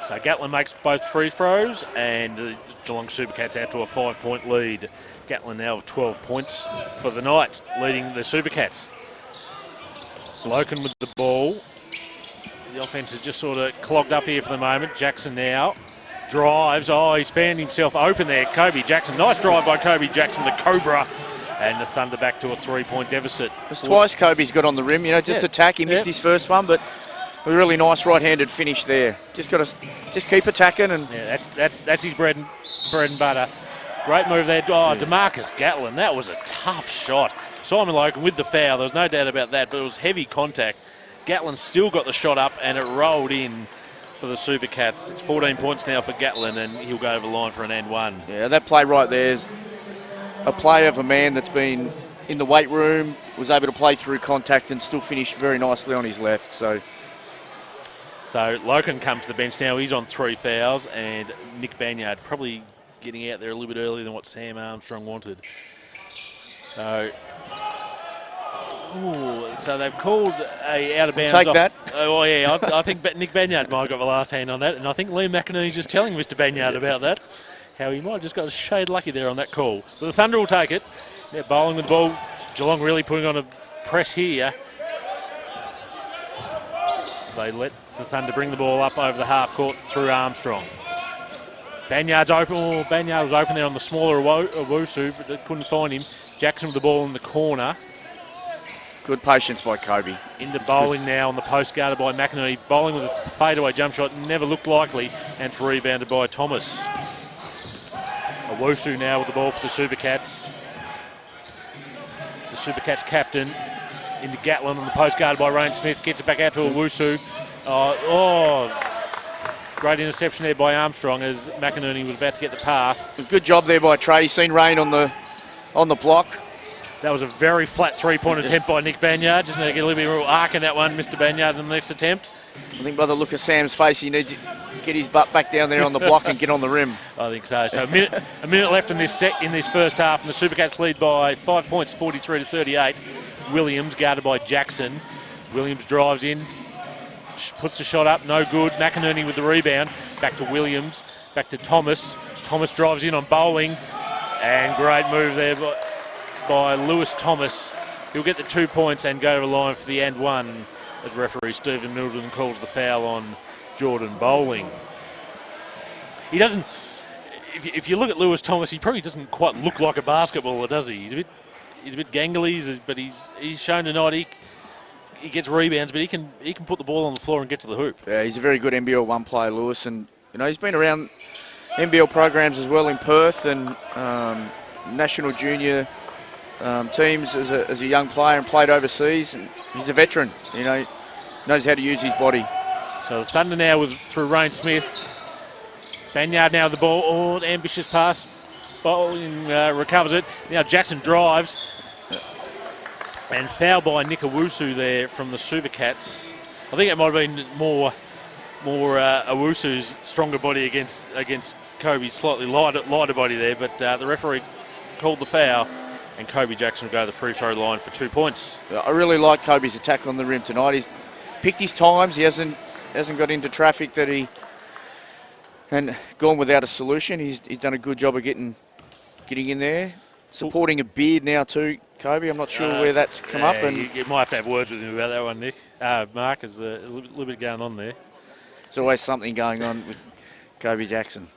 So Gatlin makes both free throws, and the Geelong Supercats out to a 5-point lead. Gatlin now with 12 points for the night, leading the Supercats. Loken with the ball. The offense is just sort of clogged up here for the moment. Jackson now drives. Oh, he's found himself open there. Kobe Jackson. Nice drive by Kobe Jackson, the Cobra. And the Thunder back to a 3-point deficit. It's twice Kobe's got on the rim, just attack. He missed his first one, but a really nice right-handed finish there. Just keep attacking. And that's his bread and butter. Great move there. Oh, DeMarcus Gatlin. That was a tough shot. Simon Logan with the foul. There was no doubt about that, but it was heavy contact. Gatlin still got the shot up, and it rolled in for the Supercats. It's 14 points now for Gatlin, and he'll go over the line for an and one. Yeah, that play right there is a play of a man that's been in the weight room, was able to play through contact and still finish very nicely on his left. So Loken comes to the bench now. He's on 3 fouls, and Nick Banyard probably getting out there a little bit earlier than what Sam Armstrong wanted. So they've called a out of bounds. Take that. Oh yeah, I think Nick Banyard might have got the last hand on that, and I think Liam McInerney's just telling Mr. Banyard about that. How he might have just got a shade lucky there on that call. But the Thunder will take it. They're bowling with the ball. Geelong really putting on a press here. They let the Thunder bring the ball up over the half court through Armstrong. Banyard's open. Oh, Banyard was open there on the smaller Owusu, but they couldn't find him. Jackson with the ball in the corner. Good patience by Kobe. Into bowling now on the post, guarded by McInerney. Bowling with a fadeaway jump shot, never looked likely, and it's rebounded by Thomas. Owusu now with the ball for the Supercats. The Supercats captain into Gatlin on the post, guarded by Rain Smith. Gets it back out to Owusu. Great interception there by Armstrong as McInerney was about to get the pass. Good job there by Trey. He's seen Rain on the block. That was a very flat three-point attempt by Nick Banyard. Just need to get a little bit more arc in that one, Mr. Banyard, in the next attempt. I think by the look of Sam's face, he needs to get his butt back down there on the block and get on the rim. I think so. So a minute left in this first half, and the Supercats lead by 5 points, 43-38. Williams guarded by Jackson. Williams drives in, puts the shot up, no good. McInerney with the rebound. Back to Williams, back to Thomas. Thomas drives in on bowling, and great move there by Lewis Thomas. He'll get the 2 points and go to the line for the and one as referee Stephen Middleton calls the foul on Jordan Bowling. He doesn't, if you look at Lewis Thomas, he probably doesn't quite look like a basketballer, does he? He's a bit gangly, but he's shown tonight he gets rebounds, but he can put the ball on the floor and get to the hoop. Yeah, he's a very good NBL1 player, Lewis, and he's been around NBL programs as well in Perth and national junior teams as a young player and played overseas. And he's a veteran, knows how to use his body. So the Thunder now through Rain Smith. Banyard now with the ball. Oh, ambitious pass. Bowling recovers it. Now Jackson drives. And foul by Nick Owusu there from the Supercats. I think it might have been more Owusu's stronger body against Kobe's slightly lighter body there, but the referee called the foul, and Kobe Jackson will go to the free throw line for 2 points. I really like Kobe's attack on the rim tonight. He's picked his times. He hasn't got into traffic and gone without a solution. He's done a good job of getting in there. Supporting a beard now too, Kobe. I'm not sure where that's come up. And you might have to have words with him about that one, Nick. Mark, there's a little bit going on there. There's always something going on with Kobe Jackson.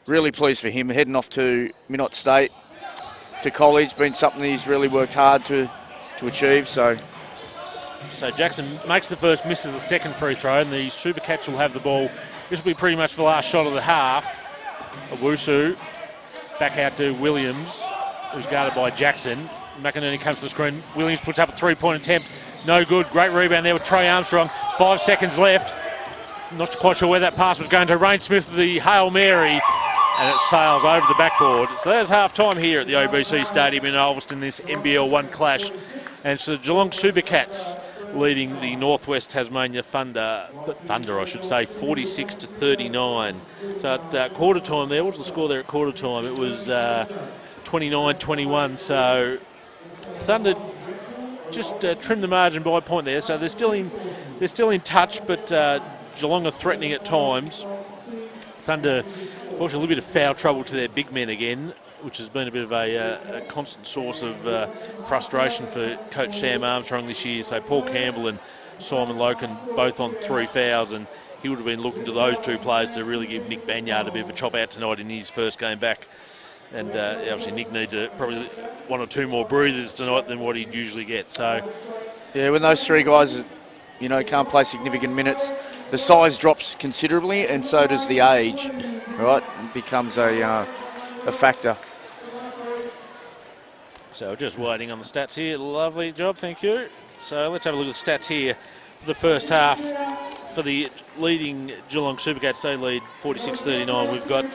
Really pleased for him, heading off to Minot State, to college, been something he's really worked hard to achieve. So Jackson makes the first, misses the second free throw, and the Supercats will have the ball. This will be pretty much the last shot of the half. Owusu back out to Williams, who's guarded by Jackson. McInerney comes to the screen. Williams puts up a three-point attempt. No good. Great rebound there with Trey Armstrong. 5 seconds left. Not quite sure where that pass was going to. Rain Smith with the Hail Mary, and it sails over the backboard. So there's half-time here at the OBC Stadium in Ulverston, this NBL1 clash. And it's the Geelong Supercats leading the Northwest Tasmania Thunder, 46-39. So at quarter time there, what was the score there at quarter time? It was 29-21. So Thunder just trimmed the margin by a point there. So they're still in touch, but Geelong are threatening at times. Thunder, fortunately, a little bit of foul trouble to their big men again, which has been a bit of a constant source of frustration for Coach Sam Armstrong this year. So Paul Campbell and Simon Loken both on 3 fouls, and he would have been looking to those two players to really give Nick Banyard a bit of a chop out tonight in his first game back. And obviously Nick needs probably 1 or 2 more breathers tonight than what he'd usually get. So yeah, when those 3 guys, can't play significant minutes, the size drops considerably, and so does the age. Right, it becomes a factor. So just waiting on the stats here. Lovely job, thank you. So let's have a look at the stats here for the first half. For the leading Geelong Supercats, they lead 46-39. We've got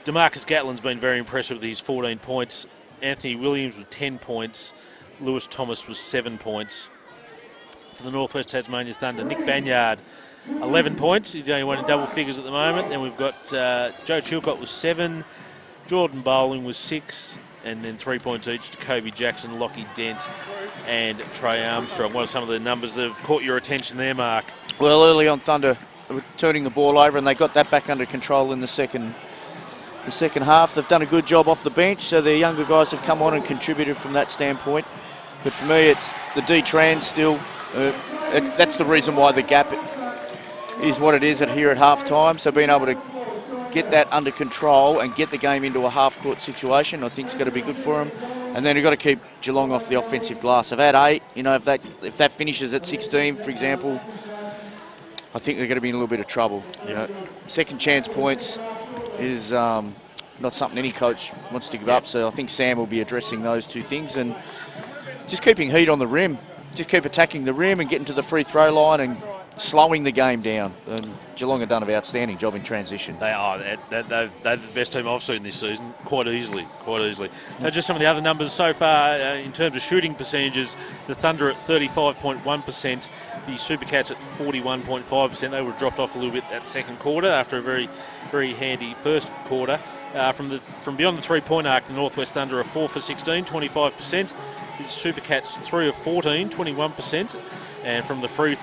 DeMarcus Gatlin's been very impressive with his 14 points. Anthony Williams with 10 points. Lewis Thomas was 7 points. For the Northwest Tasmania Thunder, Nick Banyard, 11 points. He's the only one in double figures at the moment. Then we've got Joe Chilcott with 7. Jordan Bowling was 6. And then 3 points each to Kobe Jackson, Lockie Dent and Trey Armstrong. What are some of the numbers that have caught your attention there, Mark? Well, early on, Thunder were turning the ball over, and they got that back under control in the second half. They've done a good job off the bench, so their younger guys have come on and contributed from that standpoint. But for me, it's the D-Trans still. That's the reason why the gap is what it is here at half time. So being able to get that under control and get the game into a half-court situation, I think is going to be good for them. And then you've got to keep Geelong off the offensive glass. They've had 8. You know, if that finishes at 16, for example, I think they're going to be in a little bit of trouble. You know, second chance points is not something any coach wants to give up. So I think Sam will be addressing those two things and just keeping heat on the rim. Just keep attacking the rim and getting to the free throw line and slowing the game down. And Geelong have done an outstanding job in transition. They are. They're the best team I've seen this season, quite easily. So just some of the other numbers so far in terms of shooting percentages, the Thunder at 35.1%, the Supercats at 41.5%. They were dropped off a little bit that second quarter after a very, very handy first quarter. From beyond the three-point arc, the Northwest Thunder are 4 for 16, 25%. The Supercats 3 of 14, 21%. And from the free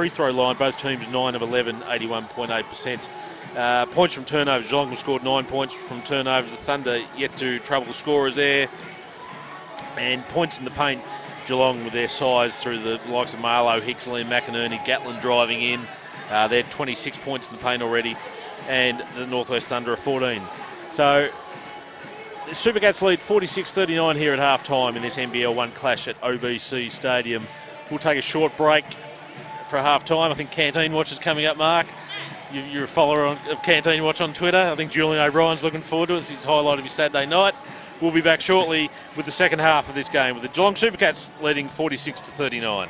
throw line, both teams 9 of 11, 81.8%. Points from turnovers, Geelong have scored 9 points from turnovers. The Thunder yet to trouble the scorers there. And points in the paint, Geelong with their size through the likes of Marlowe, Hixley, McInerney, Gatlin driving in. They're 26 points in the paint already. And the Northwest Thunder are 14. So the Supercats lead 46-39 here at half-time in this NBL1 clash at OBC Stadium. We'll take a short break for half-time. I think Canteen Watch is coming up, Mark. You're a follower of Canteen Watch on Twitter. I think Julian O'Brien's looking forward to it. It's his highlight of his Saturday night. We'll be back shortly with the second half of this game with the Geelong Supercats leading 46-39.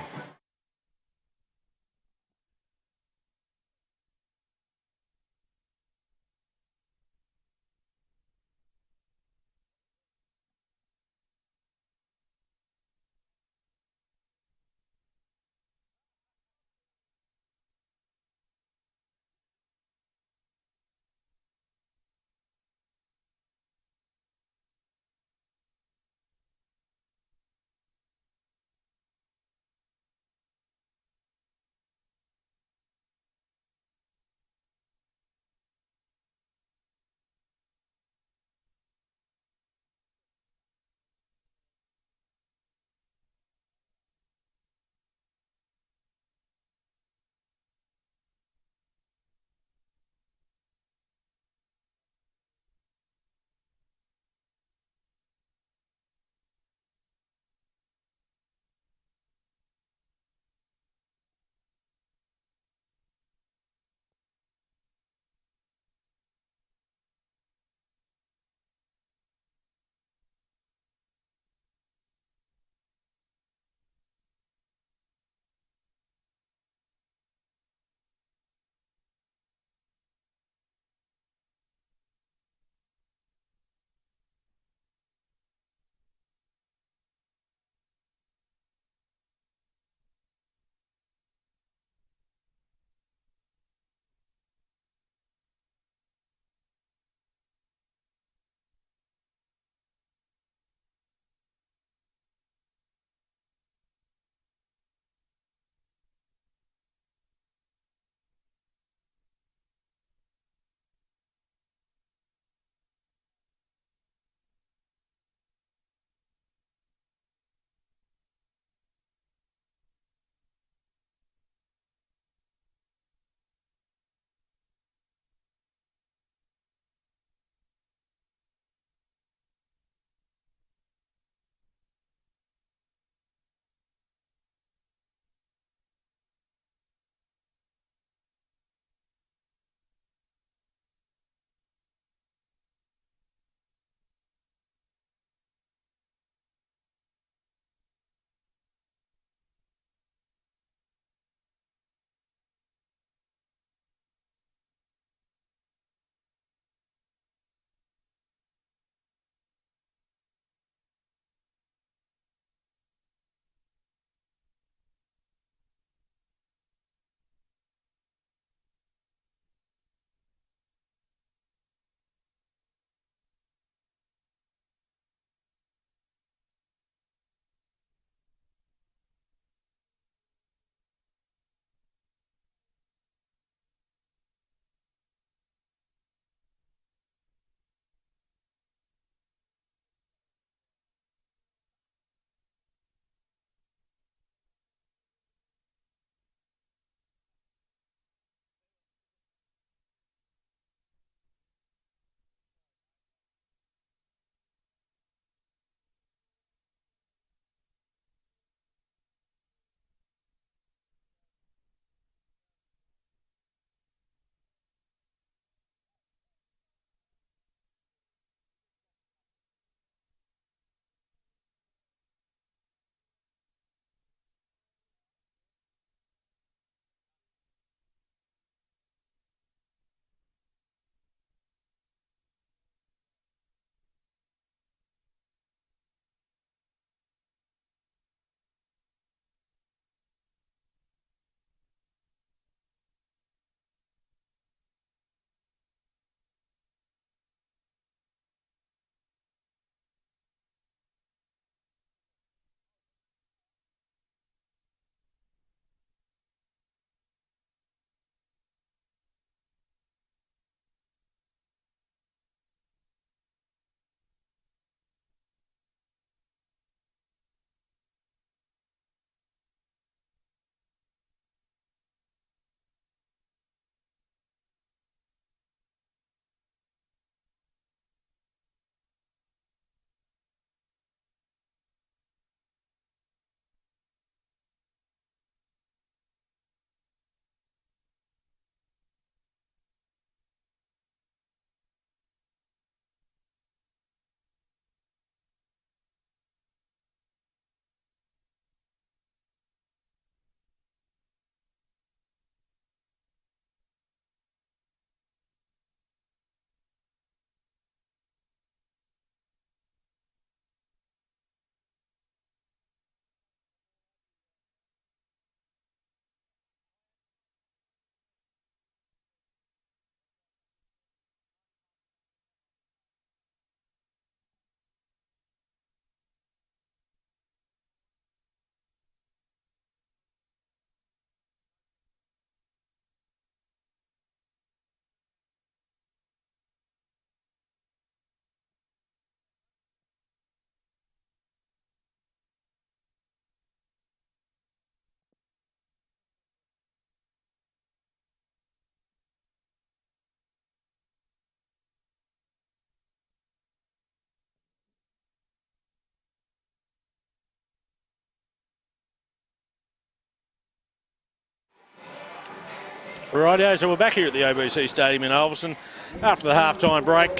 Rightio, so we're back here at the ABC Stadium in Ulverstone after the half-time break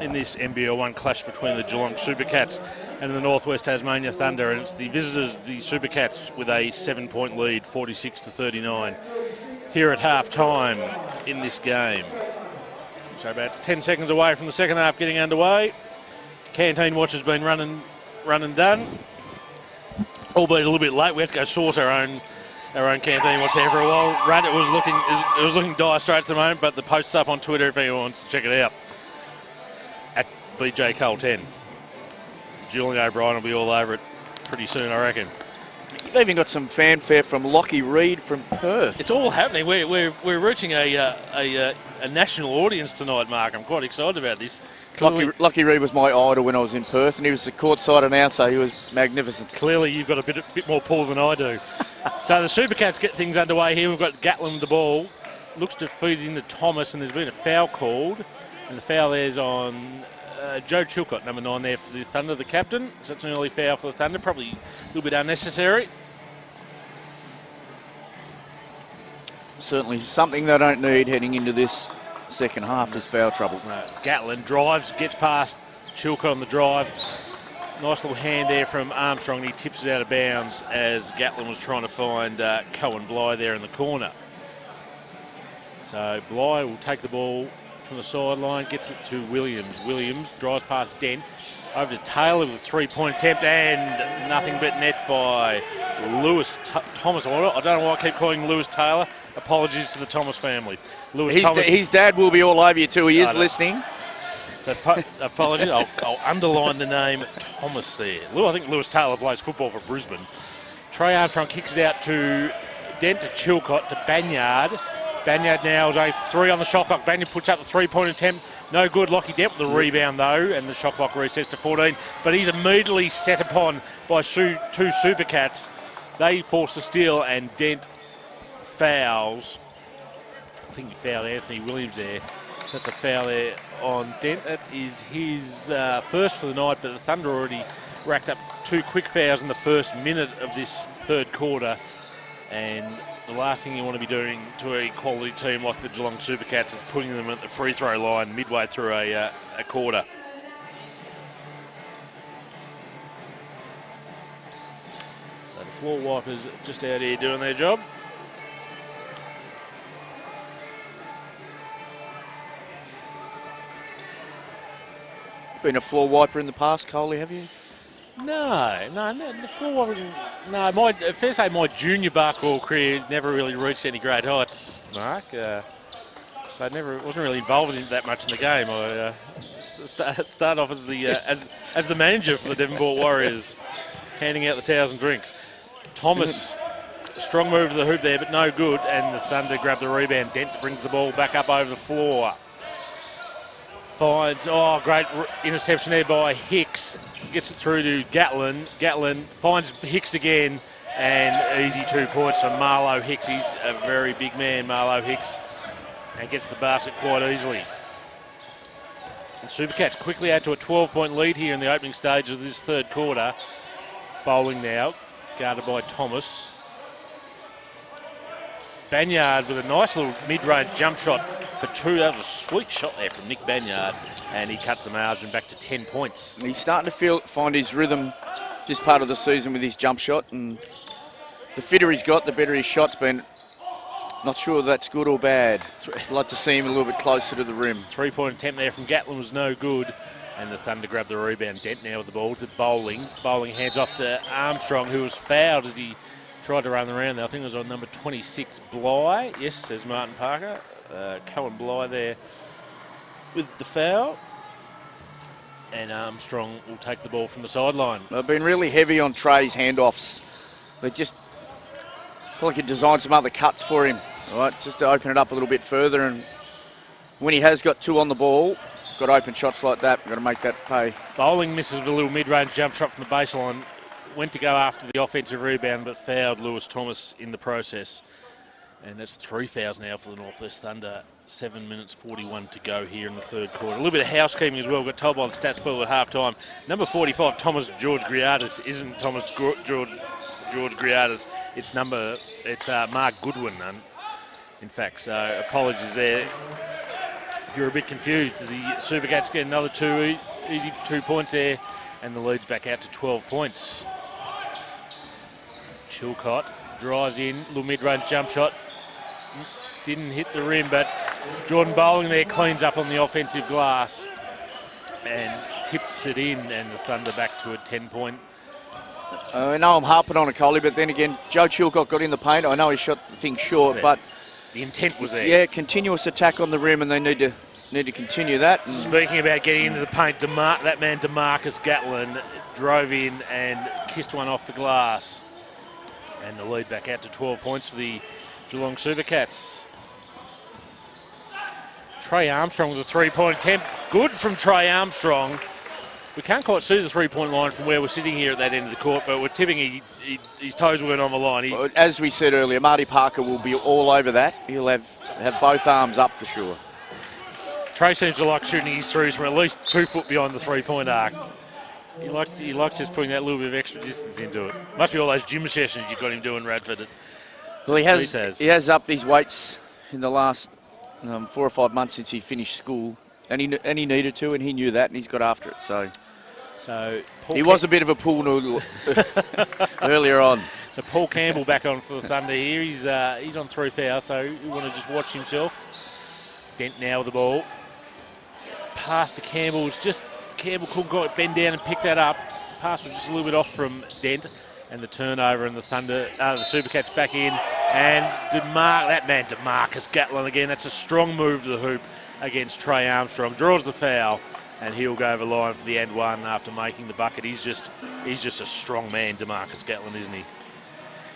in this NBL1 clash between the Geelong Supercats and the Northwest Tasmania Thunder, and it's the visitors, the Supercats, with a 7-point lead, 46-39, here at half-time in this game. So about 10 seconds away from the second half getting underway. Canteen watch has been run and done, albeit a little bit late. We had to go source our own canteen watch there for a while. Reddit was looking dire straits at the moment, but the post's up on Twitter if anyone wants to check it out. At BJ Cole 10. Julian O'Brien will be all over it pretty soon, I reckon. They've even got some fanfare from Lockie Reid from Perth. It's all happening. We're reaching a national audience tonight, Mark. I'm quite excited about this. Lockie Reid was my idol when I was in Perth, and he was the courtside announcer. He was magnificent. Clearly, you've got a bit more pull than I do. So the Supercats get things underway here. We've got Gatlin with the ball. Looks to feed it into Thomas, and there's been a foul called. And the foul there's on Joe Chilcott, number 9 there for the Thunder, the captain. So that's an early foul for the Thunder, probably a little bit unnecessary. Certainly something they don't need heading into this second half is foul trouble. Gatlin drives, gets past Chilcott on the drive. Nice little hand there from Armstrong. He tips it out of bounds as Gatlin was trying to find Cohen Bly there in the corner. So Bly will take the ball from the sideline, gets it to Williams. Williams drives past Dent, over to Taylor with a three-point attempt, and nothing but net by Lewis Thomas. I don't know why I keep calling Lewis Taylor. Apologies to the Thomas family. His dad will be all over you too. He is listening. So apologies. I'll underline the name Thomas there. I think Lewis Taylor plays football for Brisbane. Trey Armstrong kicks it out to Dent, to Chilcott, to Banyard. Banyard now is a 3 on the shot clock. Banyard puts up the three-point attempt. No good. Lockie Dent with the rebound though, and the shot clock resets to 14. But he's immediately set upon by two Supercats. They force the steal, and Dent fouls. I think he fouled Anthony Williams there. So that's a foul there on Dent. That is his first for the night, but the Thunder already racked up 2 quick fouls in the first minute of this third quarter. And the last thing you want to be doing to a quality team like the Geelong Supercats is putting them at the free throw line midway through a quarter. So the floor wipers just out here doing their job. Been a floor wiper in the past, Coley, have you? No, the floor wiping. No, fair to say my junior basketball career never really reached any great heights, Mark. So I wasn't really involved in that much in the game. I started off as the manager for the Devonport Warriors, handing out the towels and drinks. Thomas, strong move to the hoop there, but no good, and the Thunder grab the rebound. Dent brings the ball back up over the floor. Finds, great interception there by Hicks. Gets it through to Gatlin. Gatlin finds Hicks again, and easy 2 points from Marlo Hicks. He's a very big man, Marlo Hicks, and gets the basket quite easily. The Supercats quickly add to a 12-point lead here in the opening stage of this third quarter. Bowling now, guarded by Thomas. Banyard with a nice little mid-range jump shot for 2. That was a sweet shot there from Nick Banyard, and he cuts the margin back to 10 points. He's starting to find his rhythm this part of the season with his jump shot, and the fitter he's got, the better his shot's been. Not sure that's good or bad. I'd like to see him a little bit closer to the rim. 3-point attempt there from Gatlin was no good, and the Thunder grab the rebound. Dent now with the ball to Bowling. Bowling hands off to Armstrong, who was fouled as he tried to run around there. I think it was on number 26, Bly. Yes, says Martin Parker. Cohen Bly there with the foul. And Armstrong will take the ball from the sideline. They've been really heavy on Trey's handoffs. They just probably could design some other cuts for him, right? Just to open it up a little bit further. And when he has got 2 on the ball, got open shots like that, got to make that pay. Bowling misses with a little mid-range jump shot from the baseline. Went to go after the offensive rebound, but fouled Lewis Thomas in the process. And that's 3 fouls now for the Northwest Thunder. 7 minutes 41 to go here in the third quarter. A little bit of housekeeping as well. Got told by the stats people at half-time. Number 45, Thomas George Griatis, isn't Thomas George Griatis. It's Mark Goodwin. in fact. So apologies there if you're a bit confused. The Supercats get another easy 2 points there, and the lead's back out to 12 points. Chilcott drives in, little mid-range jump shot. Didn't hit the rim, but Jordan Bowling there cleans up on the offensive glass and tips it in, and the Thunder back to a 10-point. I know I'm harping on a Coley, but then again, Joe Chilcott got in the paint. I know he shot the thing short, but the intent was there. Yeah, continuous attack on the rim, and they need to continue that. Speaking about getting into the paint, that man DeMarcus Gatlin drove in and kissed one off the glass, and the lead back out to 12 points for the Geelong Supercats. Trey Armstrong with a 3-point attempt. Good from Trey Armstrong. We can't quite see the 3-point line from where we're sitting here at that end of the court, but we're tipping his toes weren't on the line. As we said earlier, Marty Parker will be all over that. He'll have both arms up for sure. Trey seems to like shooting his threes from at least 2 foot behind the 3-point arc. He likes just putting that little bit of extra distance into it. Must be all those gym sessions you got him doing, Radford. Well, he has upped his weights in the last 4 or 5 months since he finished school, and he needed to, and he knew that, and he's got after it. So he was a bit of a pool noodle earlier on. So Paul Campbell back on for the Thunder here. He's on 3 fouls, so you want to just watch himself. Dent now with the ball. Pass to Campbell. Campbell couldn't quite bend down and pick that up. Pass was just a little bit off from Dent, and the turnover, and the Supercats back in. And that man DeMarcus Gatlin again. That's a strong move to the hoop against Trey Armstrong. Draws the foul, and he'll go over the line for the end one after making the bucket. He's just a strong man, DeMarcus Gatlin, isn't he?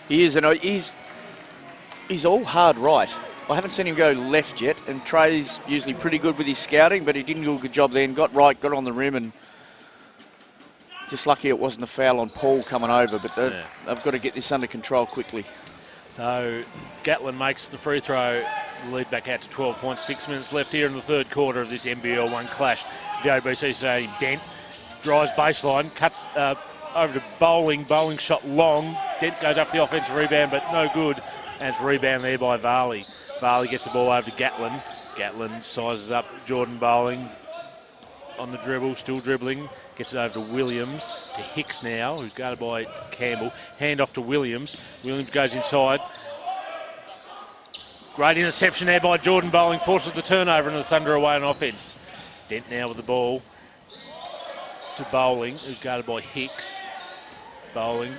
He is, and he's all hard right. I haven't seen him go left yet, and Trey's usually pretty good with his scouting, but he didn't do a good job then. Got right, got on the rim, and just lucky it wasn't a foul on Paul coming over, but they've got to get this under control quickly. So Gatlin makes the free throw, lead back out to 12 points. 6 minutes left here in the third quarter of this NBL1 clash. The OBC saying Dent drives baseline, cuts over to Bowling shot long. Dent goes up for the offensive rebound, but no good, and it's rebound there by Varley. Varley gets the ball over to Gatlin. Gatlin sizes up Jordan Bowling on the dribble, still dribbling. Gets it over to Williams, to Hicks now, who's guarded by Campbell. Hand off to Williams. Williams goes inside. Great interception there by Jordan Bowling. Forces the turnover and the Thunder away on offense. Dent now with the ball to Bowling, who's guarded by Hicks. Bowling.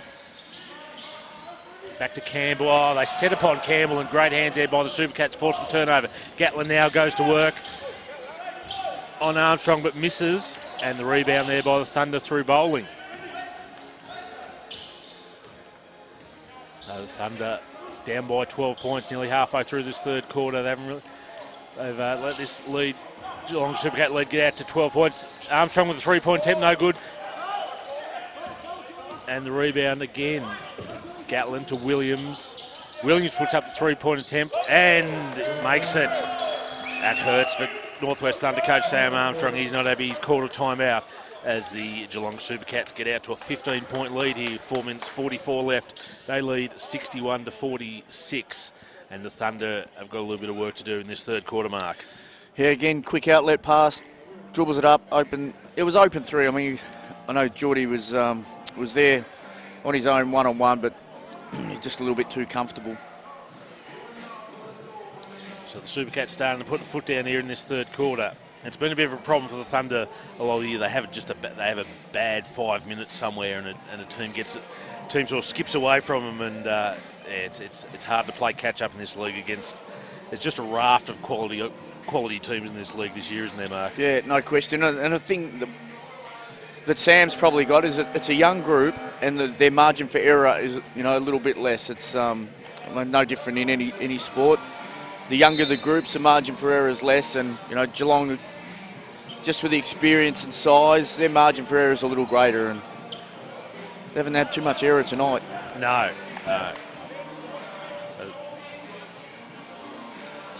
Back to Campbell. Oh, they set upon Campbell, and great hands there by the Supercats. Force the turnover. Gatlin now goes to work on Armstrong, but misses. And the rebound there by the Thunder through Bowling. So the Thunder down by 12 points, nearly halfway through this third quarter. They've let this lead, Geelong Supercat lead, get out to 12 points. Armstrong with a 3-point attempt, no good. And the rebound again. Gatlin to Williams. Williams puts up the 3-point attempt and makes it. That hurts for Northwest Thunder coach Sam Armstrong. He's not happy. He's called a timeout as the Geelong Supercats get out to a 15-point lead here. 4 minutes 44 left. They lead 61 to 46, and the Thunder have got a little bit of work to do in this third quarter mark. Yeah, again, quick outlet pass, dribbles it up, open. It was open three. I mean, I know Geordie was there on his own one-on-one, but just a little bit too comfortable. So the Supercats starting to put the foot down here in this third quarter. It's been a bit of a problem for the Thunder all year. They have a bad 5 minutes somewhere, and a team sort of skips away from them, and it's hard to play catch up in this league against. There's just a raft of quality teams in this league this year, isn't there, Mark? Yeah, no question. And I think that Sam's probably got is it's a young group, and their margin for error is a little bit less. It's no different in any sport. The younger the groups, the margin for error is less, and Geelong, just with the experience and size, their margin for error is a little greater, and they haven't had too much error tonight. No. So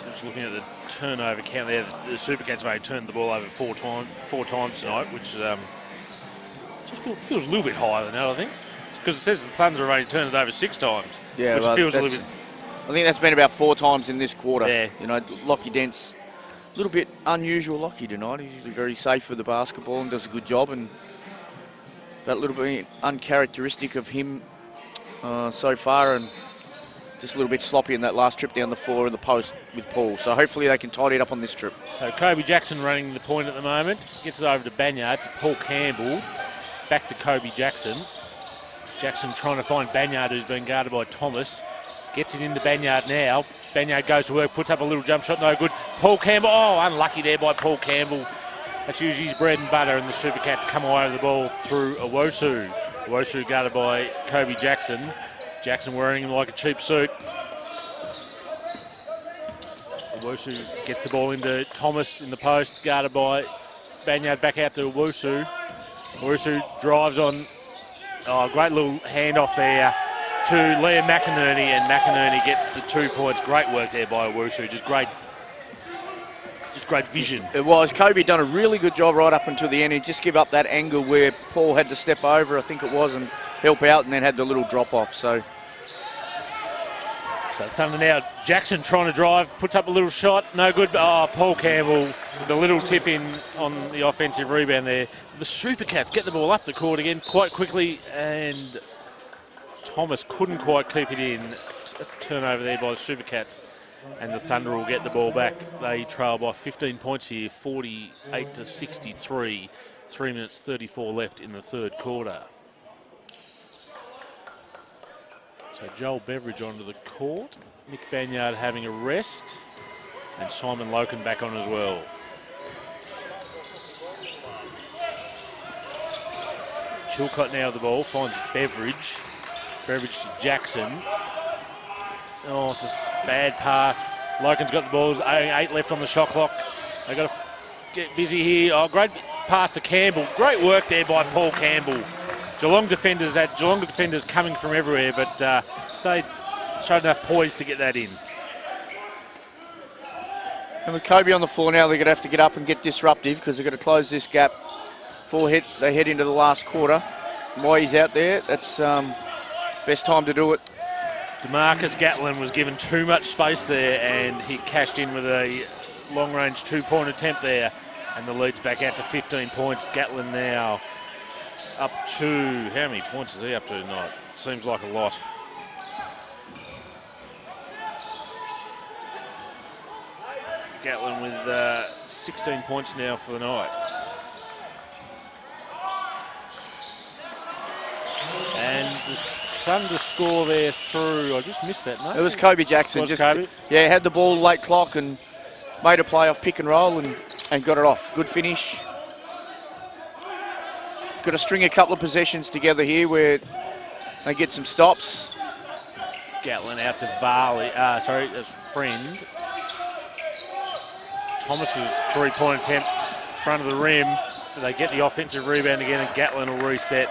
just looking at the turnover count there, the Supercats may have turned the ball over four times tonight, which just feels a little bit higher than that, I think. Because it says the Thunder have only turned it over 6 times. Yeah, which well, feels a little bit. I think that's been about 4 times in this quarter. Yeah. You know, Lockie Dent's a little bit unusual Lockie tonight. He's usually very safe with the basketball and does a good job, and that little bit uncharacteristic of him so far, and just a little bit sloppy in that last trip down the floor in the post with Paul. So hopefully they can tidy it up on this trip. So Kobe Jackson running the point at the moment. Gets it over to Banyard, to Paul Campbell. Back to Kobe Jackson. Jackson trying to find Banyard, who's been guarded by Thomas. Gets it into Banyard now. Banyard goes to work, puts up a little jump shot, no good. Paul Campbell, oh, unlucky there by Paul Campbell. That's usually his bread and butter, and the Super Cats come away with the ball through Owusu. Owusu guarded by Kobe Jackson. Jackson wearing him like a cheap suit. Owusu gets the ball into Thomas in the post, guarded by Banyard, back out to Owusu. Owusu drives on, oh, great little handoff there to Liam McInerney, and McInerney gets the 2 points. Great work there by Owusu, just great vision. It was. Kobe done a really good job right up until the end. He just give up that angle where Paul had to step over, I think it was, and help out, and then had the little drop off. So Thunder now, Jackson trying to drive, puts up a little shot, no good. Oh, Paul Campbell, the little tip in on the offensive rebound there. The Super Cats get the ball up the court again quite quickly, and Thomas couldn't quite keep it in. That's a turnover there by the Super Cats, and the Thunder will get the ball back. They trail by 15 points here, 48-63. 3 minutes 34 left in the third quarter. So Joel Beveridge onto the court. Nick Banyard having a rest, and Simon Loken back on as well. Chilcott now with the ball, finds Beveridge. Beveridge to Jackson. Oh, it's a bad pass. Loken's got the balls, 8 left on the shot clock. They got to get busy here. Oh, great pass to Campbell. Great work there by Paul Campbell. Geelong defenders coming from everywhere, but showed enough poise to get that in. And with Kobe on the floor now, they're going to have to get up and get disruptive, because they're going to close this gap before they head into the last quarter. And while he's out there, that's best time to do it. DeMarcus Gatlin was given too much space there, and he cashed in with a long-range 2-point attempt there, and the lead's back out to 15 points. Gatlin now up to, how many points is he up to tonight? Seems like a lot. Gatlin with 16 points now for the night. And the Thunder score there through, I just missed that, mate. It was Kobe Jackson. Kobe? Yeah, had the ball late clock and made a play off pick and roll and got it off. Good finish. Got to string a couple of possessions together here where they get some stops. Gatlin out to Varley, that's Friend. Thomas's 3-point attempt, front of the rim. They get the offensive rebound again, and Gatlin will reset.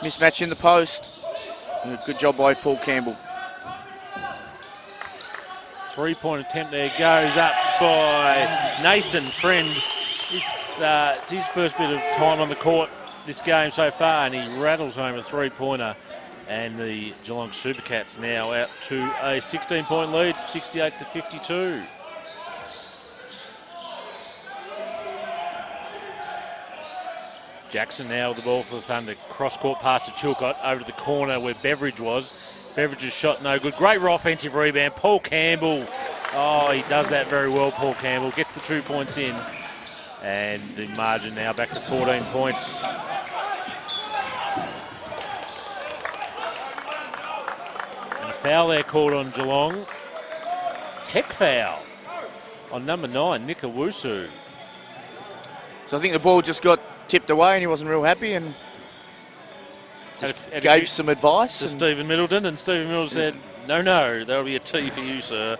Mismatch in the post. Good job by Paul Campbell. 3-point attempt there goes up by Nathan Friend. It's his first bit of time on the court this game so far, and he rattles home a 3-pointer. And the Geelong Supercats now out to a 16-point lead, 68-52. Jackson now with the ball for the Thunder. Cross-court pass to Chilcott over to the corner where Beveridge was. Beverage's shot no good. Great offensive rebound. Paul Campbell. Oh, he does that very well, Paul Campbell. Gets the 2 points in. And the margin now back to 14 points. Foul there called on Geelong. Tech foul on number 9, Nick Owusu. So I think the ball just got tipped away and he wasn't real happy and gave some advice. To Stephen Middleton, and Stephen Middleton said, no, that'll be a T for you, sir.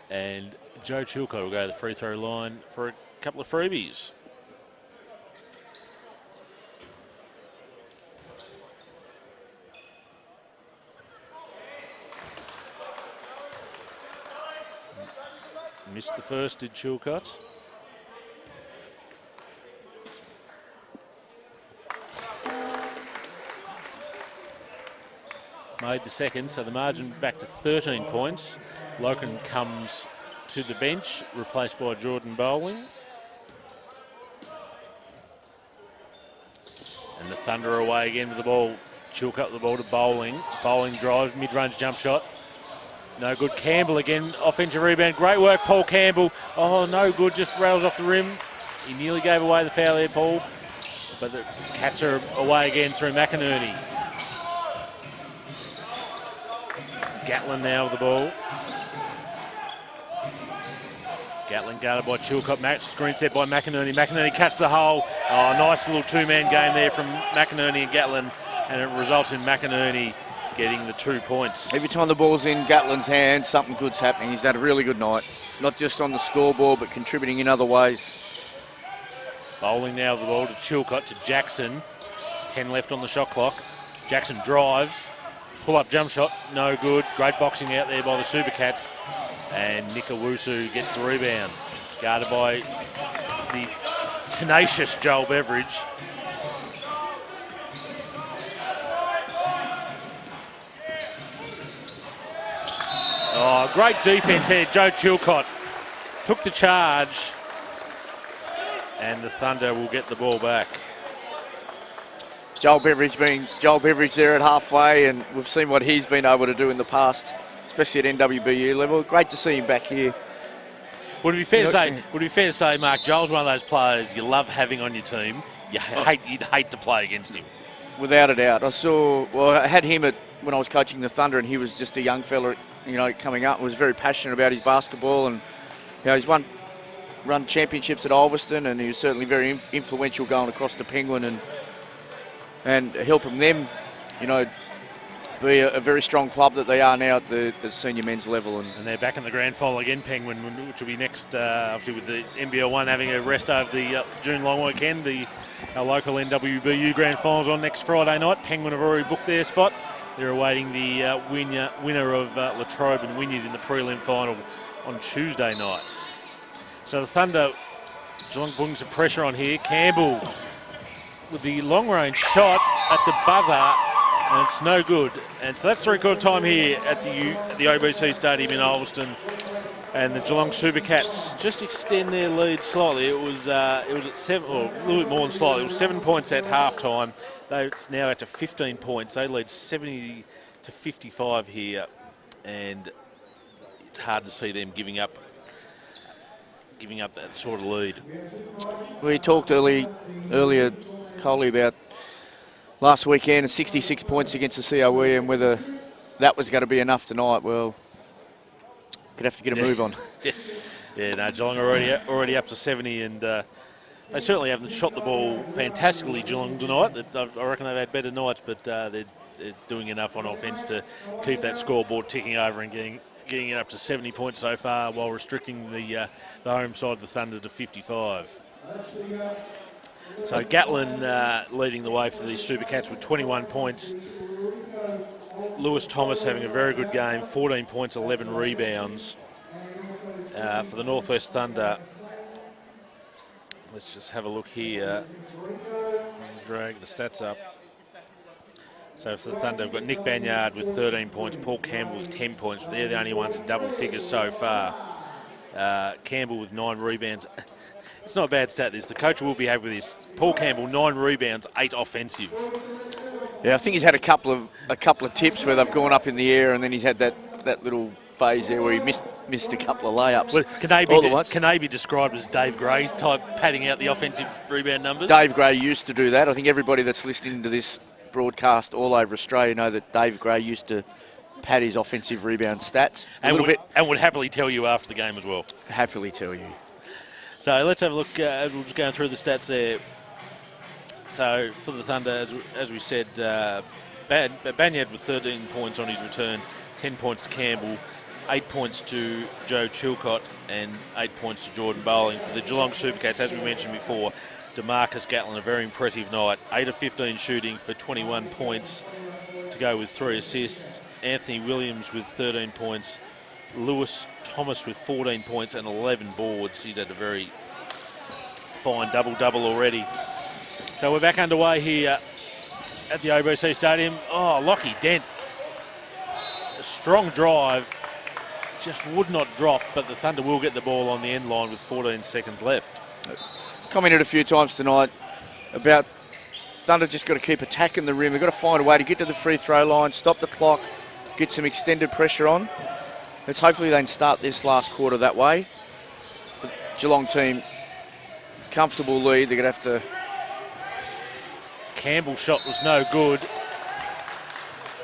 And Joe Chilcott will go to the free throw line for a couple of freebies. Missed the first, did Chilcott. made the second, so the margin back to 13 points. Loken comes to the bench, replaced by Jordan Bowling. And the Thunder are away again with the ball. Chilcutt the ball to Bowling. Bowling drives, mid-range jump shot. No good. Campbell again, offensive rebound. Great work, Paul Campbell. Oh, no good, just rattles off the rim. He nearly gave away the foul there, Paul. But the Cats are away again through McInerney. Gatlin now with the ball. Gatlin guarded by Chilcutt. Screen set by McInerney. McInerney cuts the hole. Oh, nice little two-man game there from McInerney and Gatlin. And it results in McInerney getting the 2 points. Every time the ball's in Gatlin's hands, something good's happening. He's had a really good night. Not just on the scoreboard, but contributing in other ways. Bowling now with the ball to Chilcutt, to Jackson. 10 left on the shot clock. Jackson drives. Pull-up jump shot, no good. Great boxing out there by the Supercats. And Nikawusu gets the rebound. Guarded by the tenacious Joel Beveridge. Oh, great defense there. Joe Chilcutt took the charge. And the Thunder will get the ball back. Joel Beveridge being Joel Beveridge there at halfway, and we've seen what he's been able to do in the past, especially at NWBU level. Great to see him back here. Would it be fair to say, Mark, Joel's one of those players you love having on your team. You'd hate to play against him. Without a doubt. I had him when I was coaching the Thunder, and he was just a young fella, coming up, and was very passionate about his basketball, and he's run championships at Ulverston, and he was certainly very influential going across to Penguin and helping them, be a very strong club that they are now at the senior men's level. And they're back in the grand final again, Penguin, which will be next, obviously with the NBL1 having a rest over the June long weekend. Our local NWBU grand finals on next Friday night. Penguin have already booked their spot. They're awaiting the winner of Latrobe and Wynyard in the prelim final on Tuesday night. So the Thunder, Geelong putting some pressure on here. Campbell with the long-range shot at the buzzer, and it's no good. And so that's three-quarter time here at the OBC Stadium in Ulverston. And the Geelong Supercats just extend their lead slightly. It was at 7, or a little bit more than slightly. It was 7 points at half-time. It's now at to 15 points. They lead 70 to 55 here, and it's hard to see them giving up that sort of lead. We talked earlier, Coley, about last weekend and 66 points against the COE, and whether that was going to be enough tonight. Well, could have to get a move on. Geelong are already up to 70, and they certainly haven't shot the ball fantastically, Geelong, tonight. I reckon they've had better nights, but they're doing enough on offence to keep that scoreboard ticking over and getting it up to 70 points so far, while restricting the home side of the Thunder to 55. So Gatlin leading the way for the Supercats with 21 points. Lewis Thomas having a very good game, 14 points, 11 rebounds. For the Northwest Thunder, let's just have a look here. Drag the stats up. So for the Thunder, we've got Nick Banyard with 13 points, Paul Campbell with 10 points, but they're the only ones in double figures so far. Campbell with 9 rebounds. It's not a bad stat, this. The coach will be happy with this. Paul Campbell, 9 rebounds, 8 offensive. Yeah, I think he's had a couple of tips where they've gone up in the air, and then he's had that little phase there where he missed a couple of layups. Well, can they be described as Dave Gray type padding out the offensive rebound numbers? Dave Gray used to do that. I think everybody that's listening to this broadcast all over Australia know that Dave Gray used to pad his offensive rebound stats and would happily tell you after the game as well. Happily tell you. So let's have a look. We're just going through the stats there. So for the Thunder, as we said, Banyard with 13 points on his return, 10 points to Campbell, 8 points to Joe Chilcutt, and 8 points to Jordan Bowling. For the Geelong Supercats, as we mentioned before, DeMarcus Gatlin, a very impressive night. 8 of 15 shooting for 21 points to go with 3 assists. Anthony Williams with 13 points. Lewis Thomas with 14 points and 11 boards. He's had a very fine double-double already. So we're back underway here at the OBC Stadium. Oh, Lockie Dent strong drive, just would not drop, but the Thunder will get the ball on the end line with 14 seconds left. Commented a few times tonight about Thunder just got to keep attacking the rim. They've got to find a way to get to the free throw line, stop the clock, get some extended pressure on. Let's hopefully they can start this last quarter that way. The Geelong team, comfortable lead. They're going to have to... Campbell's shot was no good.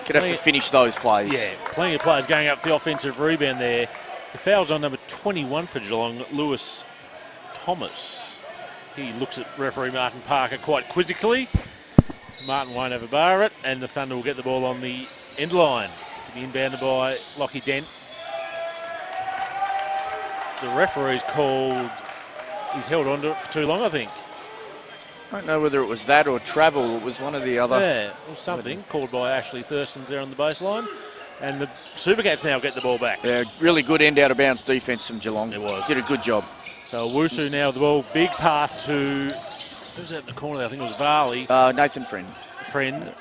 Could have to finish those plays. Yeah, plenty of players going up for the offensive rebound there. The foul's on number 21 for Geelong, Lewis Thomas. He looks at referee Martin Parker quite quizzically. Martin won't have a bar at it, and the Thunder will get the ball on the end line to be inbounded by Lockie Dent. The referee's called, he's held on to it for too long, I think. I don't know whether it was that or travel. It was one or the other. Yeah, or something called by Ashley Thurston's there on the baseline. And the Supercats now get the ball back. Yeah, really good end out of bounds defence from Geelong. It was. Did a good job. So Wusu now with the ball. Big pass to, who's that in the corner there? I think it was Varley. Nathan Friend.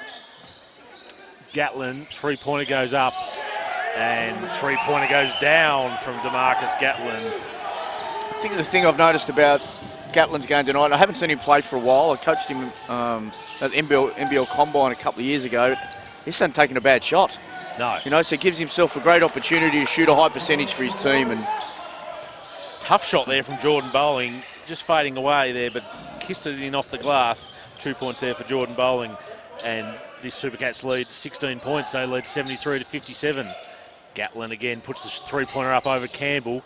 Gatlin, three-pointer goes up. And three-pointer goes down from DeMarcus Gatlin. I think the thing I've noticed about Gatlin's game tonight, I haven't seen him play for a while. I coached him at NBL Combine a couple of years ago. He hasn't taken a bad shot. No. You know, so he gives himself a great opportunity to shoot a high percentage for his team. And tough shot there from Jordan Bowling, just fading away there, but kissed it in off the glass. 2 points there for Jordan Bowling. And this Supercats lead 16 points. They lead 73 to 57. Gatlin again puts the three-pointer up over Campbell.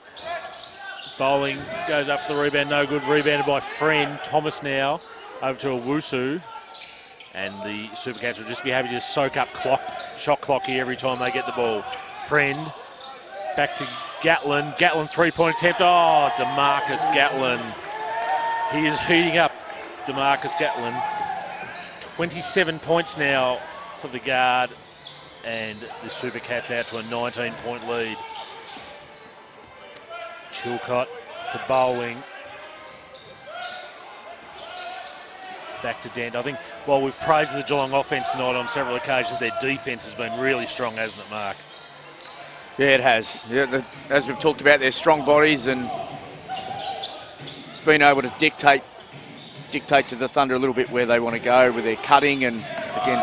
Bowling goes up for the rebound, no good. Rebounded by Friend. Thomas now over to Owusu. And the Supercats will just be happy to soak up shot clock here every time they get the ball. Friend back to Gatlin. Gatlin three-point attempt. Oh, DeMarcus Gatlin. He is heating up, DeMarcus Gatlin. 27 points now for the guard. And the Supercats out to a 19-point lead. Chilcott to Bowling. Back to Dent. I think while we've praised the Geelong offence tonight on several occasions, their defence has been really strong, hasn't it, Mark? yeah, it has. Yeah, as we've talked about, their strong bodies, and it's been able to dictate to the Thunder a little bit where they want to go with their cutting. And again,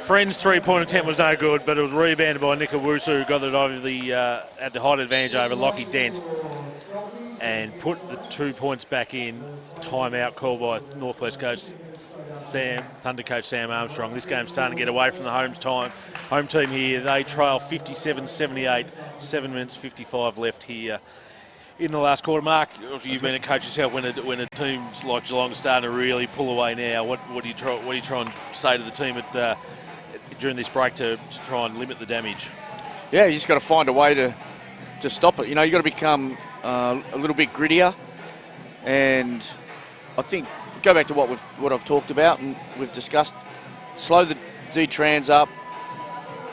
Friend's three-point attempt was no good, but it was rebounded by Nick Owusu, who got it over at the height advantage over Lockie Dent, and put the 2 points back in. Timeout called by Northwest coach Thunder coach Sam Armstrong. This game's starting to get away from the home team here. They trail 57-78, 7 minutes 55 left here in the last quarter. Mark, you've been a coach yourself. When a team's like Geelong are starting to really pull away now, what do you try and say to the team during this break to try and limit the damage? Yeah, you just got to find a way to stop it. You know, you got to become a little bit grittier, and I think go back to what I've talked about and we've discussed. Slow the D-trans up,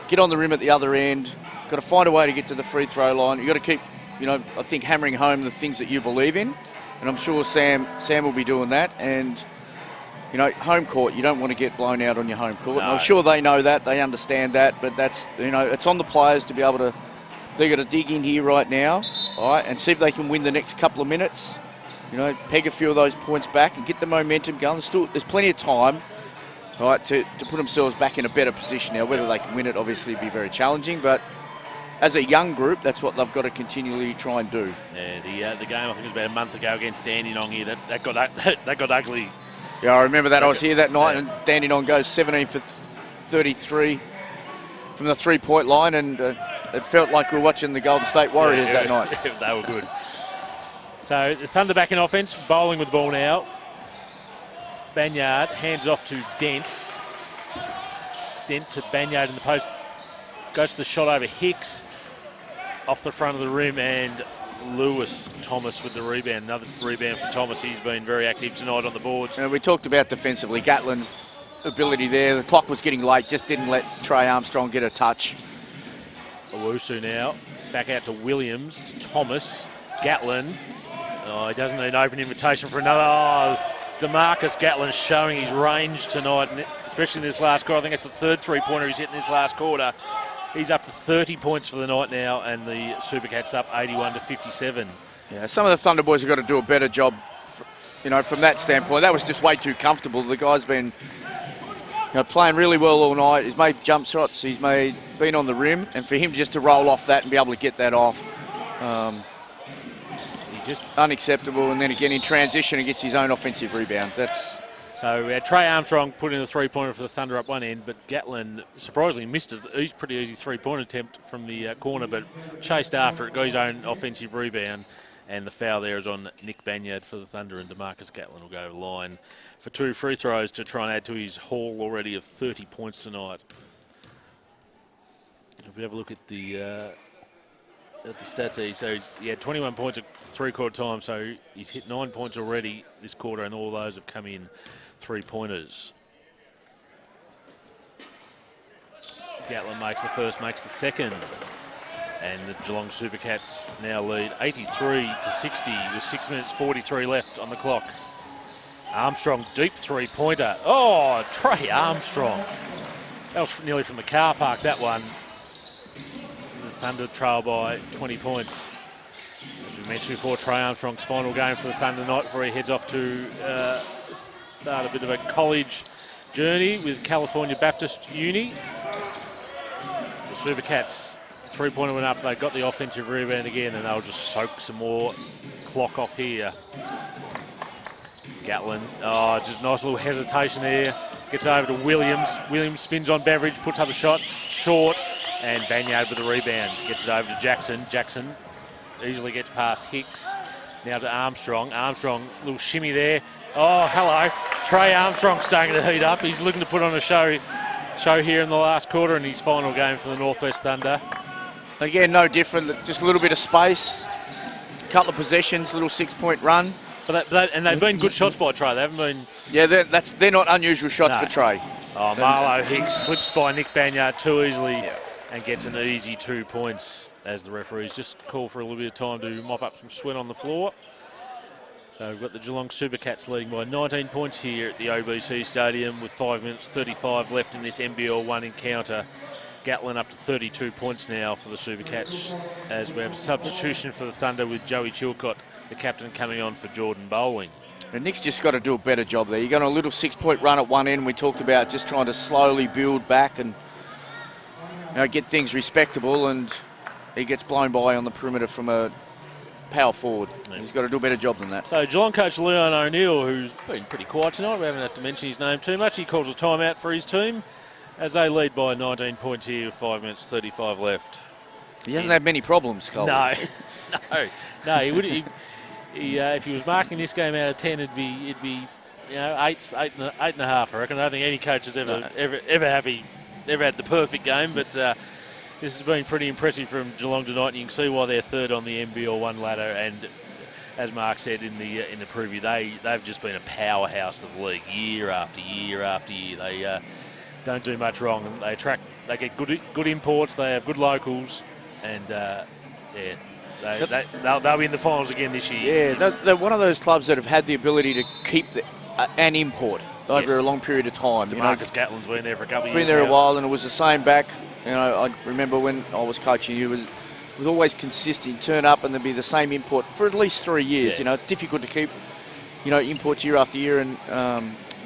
get on the rim at the other end. Got to find a way to get to the free throw line. You got to keep, I think hammering home the things that you believe in, and I'm sure Sam will be doing that. And home court, you don't want to get blown out on your home court. No. And I'm sure they know that, they understand that, but that's, it's on the players to be able to. They've got to dig in here right now, all right, and see if they can win the next couple of minutes. Peg a few of those points back and get the momentum going. There's plenty of time, all right, to put themselves back in a better position. Now, whether they can win it, obviously, be very challenging, but as a young group, that's what they've got to continually try and do. Yeah, the game I think was about a month ago against Dandenong here. That got ugly. Yeah, I remember that. I was here that night, and Dandenong goes 17 for 33 from the three-point line, and it felt like we were watching the Golden State Warriors that night. They were good. So the Thunder back in offence, Bowling with the ball now. Banyard hands off to Dent. Dent to Banyard in the post. Goes to the shot over Hicks. Off the front of the rim, and Lewis Thomas with the rebound. Another rebound for Thomas. He's been very active tonight on the boards. And we talked about defensively, Gatlin's ability there. The clock was getting late, just didn't let Trey Armstrong get a touch. Owusu now. Back out to Williams, to Thomas. Gatlin. Oh, he doesn't need an open invitation for another. Oh, DeMarcus Gatlin showing his range tonight, especially in this last quarter. I think it's the third three-pointer he's hit in this last quarter. He's up to 30 points for the night now, and the Supercats up 81-57. Yeah, some of the Thunder boys have got to do a better job, from that standpoint. That was just way too comfortable. The guy's been, playing really well all night. He's made jump shots. He's been on the rim, and for him just to roll off that and be able to get that off, just unacceptable. And then again in transition, he gets his own offensive rebound. So we had Trey Armstrong put in a three-pointer for the Thunder up one end, but Gatlin surprisingly missed a pretty easy three-point attempt from the corner, but chased after it, got his own offensive rebound, and the foul there is on Nick Banyard for the Thunder, and DeMarcus Gatlin will go to the line for 2 free throws to try and add to his haul already of 30 points tonight. If we have a look at the stats here, so he had 21 points at three-quarter time, so he's hit 9 points already this quarter, and all those have come in three-pointers. Gatlin makes the first, makes the second, and the Geelong Supercats now lead 83-60 with 6 minutes 43 left on the clock. Armstrong, deep three-pointer. Oh, Trey Armstrong. That was nearly from the car park, that one. The Thunder trail by 20 points. As we mentioned before, Trey Armstrong's final game for the Thunder tonight before he heads off to start a bit of a college journey with California Baptist Uni. The Supercats, three-pointer went up, they got the offensive rebound again, and they'll just soak some more clock off here. Gatlin, just nice little hesitation there. Gets over to Williams. Williams spins on Beveridge, puts up a shot, short, and Banyard with the rebound. Gets it over to Jackson. Jackson easily gets past Hicks. Now to Armstrong. Armstrong, little shimmy there. Oh, hello. Trey Armstrong starting to heat up. He's looking to put on a show here in the last quarter in his final game for the Northwest Thunder. Again, no different. Just a little bit of space. A couple of possessions, little 6-point run. And they've been good shots by Trey. They haven't been... Yeah, they're not unusual shots for Trey. Oh, Marlo Hicks slips by Nick Banyard too easily and gets an easy 2 points as the referees just call for a little bit of time to mop up some sweat on the floor. So we've got the Geelong Supercats leading by 19 points here at the OBC Stadium with 5 minutes 35 left in this NBL1 encounter. Gatlin up to 32 points now for the Supercats as we have a substitution for the Thunder with Joey Chilcott, the captain, coming on for Jordan Bowling. And Nick's just got to do a better job there. You're going on a little 6-point run at one end. We talked about just trying to slowly build back and get things respectable, and he gets blown by on the perimeter from a power forward. Yeah. He's got to do a better job than that. So Geelong coach Leon O'Neill, who's been pretty quiet tonight, we haven't had to mention his name too much, he calls a timeout for his team as they lead by 19 points here with 5 minutes 35 left. He hasn't had many problems, Cole. No, he would. If he was marking this game out of 10, it'd be eight and a half. I reckon. I don't think any coach has ever had the perfect game, but this has been pretty impressive from Geelong tonight. And you can see why they're third on the NBL1 ladder. And as Mark said in the preview, they've just been a powerhouse of the league year after year after year. They don't do much wrong. They get good imports. They have good locals, and they'll be in the finals again this year. Yeah, they're one of those clubs that have had the ability to keep an import over a long period of time. DeMarcus Gatlin's been there for a couple of years. Been there a while, and it was the same back. I remember when I was coaching, he was always consistent. Turn up, and there'd be the same import for at least 3 years. Yeah. It's difficult to keep, imports year after year, and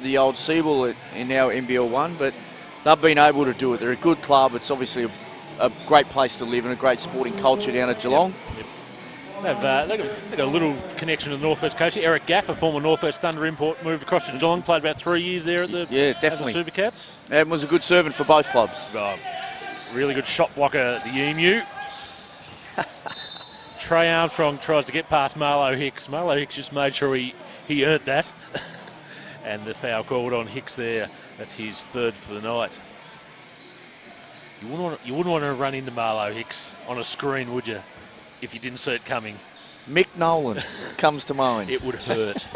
the old Siebel in our NBL1, but they've been able to do it. They're a good club. It's obviously a great place to live and a great sporting culture down at Geelong. Yep. They've got a little connection to the Northwest coach. Eric Gaff, a former Northwest Thunder import, moved across to Geelong, played about 3 years there at the Supercats. And was a good servant for both clubs. Really good shot blocker at the Emu. Trey Armstrong tries to get past Marlo Hicks. Marlo Hicks just made sure he earned that. And the foul called on Hicks there. That's his third for the night. You wouldn't want to run into Marlo Hicks on a screen, would you, if you didn't see it coming? Mick Nolan comes to mind. It would hurt.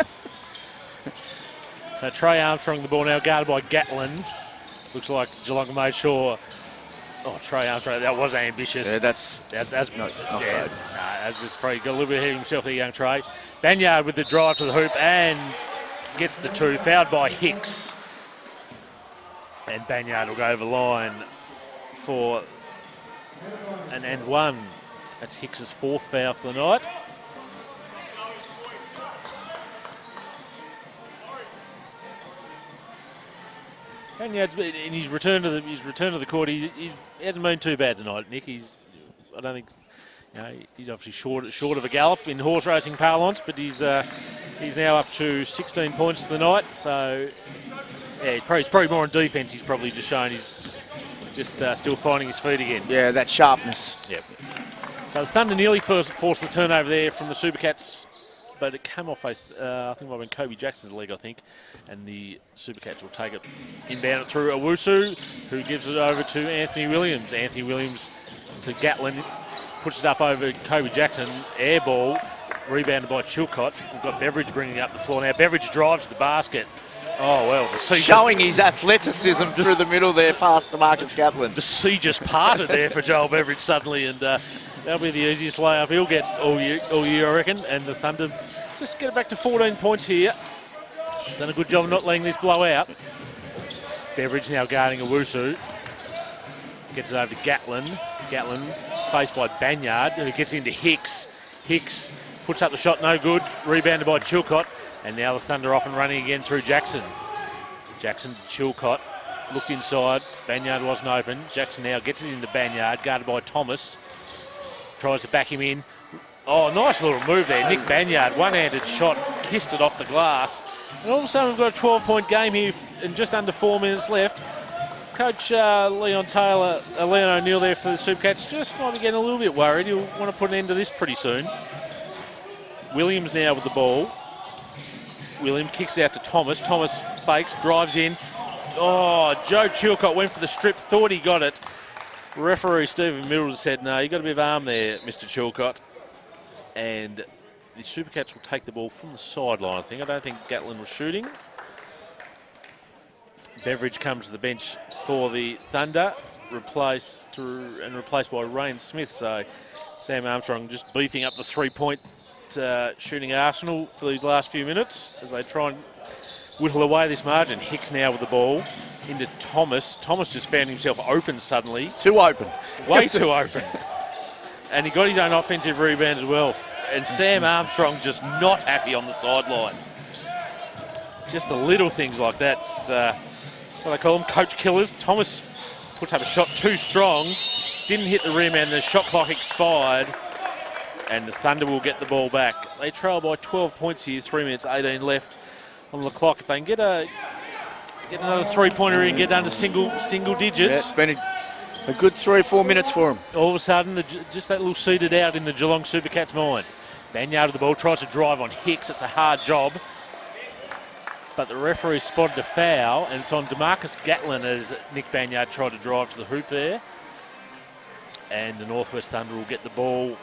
So Trey Armstrong, the ball now guarded by Gatlin. Looks like Geelong made sure. Oh, Trey Armstrong, that was ambitious. Yeah, that's not bad. That's just probably got a little bit ahead of himself there, young Trey. Banyard with the drive to the hoop, and gets the 2, fouled by Hicks. And Banyard will go over the line for an and 1. That's Hicks's 4th foul for the night. Banyard's in his return to the court. He hasn't been too bad tonight, Nick. I don't think. He's obviously short of a gallop in horse racing parlance, but he's now up to 16 points for the night. So yeah, he's probably more on defence. He's probably just showing he's just still finding his feet again. Yeah, that sharpness. Yep. So the Thunder nearly forced the turnover there from the Supercats, but it came off I think it might have been Kobe Jackson's leg, I think, and the Supercats will take it inbound it through Owusu, who gives it over to Anthony Williams. Anthony Williams to Gatlin. Puts it up over Kobe Jackson. Air ball, rebounded by Chilcott. We've got Beveridge bringing up the floor now. Beveridge drives to the basket. Oh, well, the sea showing his athleticism through the middle there past Marcus Gatlin. The sea just parted there for Joel Beveridge suddenly, and that'll be the easiest layup he'll get all year, I reckon. And the Thunder just get it back to 14 points here. Done a good job of not letting this blow out. Beveridge now guarding Owusu. Gets it over to Gatlin. Gatlin faced by Banyard, who gets into Hicks. Hicks puts up the shot, no good. Rebounded by Chilcott. And now the Thunder off and running again through Jackson. Jackson to Chilcott. Looked inside. Banyard wasn't open. Jackson now gets it into Banyard, guarded by Thomas. Tries to back him in. Oh, nice little move there. Nick Banyard, one-handed shot, kissed it off the glass. And all of a sudden we've got a 12-point game here in just under 4 minutes left. Coach Leon O'Neill there for the Supercats just might be getting a little bit worried. He'll want to put an end to this pretty soon. Williams now with the ball. Williams kicks out to Thomas. Thomas fakes, drives in. Oh, Joe Chilcott went for the strip, thought he got it. Referee Stephen Middles said, no, you got a bit of arm there, Mr. Chilcott. And the Supercats will take the ball from the sideline, I think. I don't think Gatlin was shooting. Beveridge comes to the bench for the Thunder, replaced by Rain Smith. So Sam Armstrong just beefing up the three-point shooting arsenal for these last few minutes as they try and whittle away this margin. Hicks now with the ball into Thomas. Thomas just found himself open suddenly. Too open. Way too open. And he got his own offensive rebound as well. And Sam Armstrong just not happy on the sideline. Just the little things like that. What they call them, coach killers. Thomas puts up a shot too strong, didn't hit the rim, and the shot clock expired. And the Thunder will get the ball back. They trail by 12 points here, 3 minutes 18 left on the clock. If they can get another three-pointer and get under single digits. Yeah, it's been a good 3 or 4 minutes for them. All of a sudden, just that little seeded out in the Geelong Supercats' mind. Banyard with the ball, tries to drive on Hicks. It's a hard job. But the referee spotted a foul, and it's on DeMarcus Gatlin as Nick Banyard tried to drive to the hoop there. And the Northwest Thunder will get the ball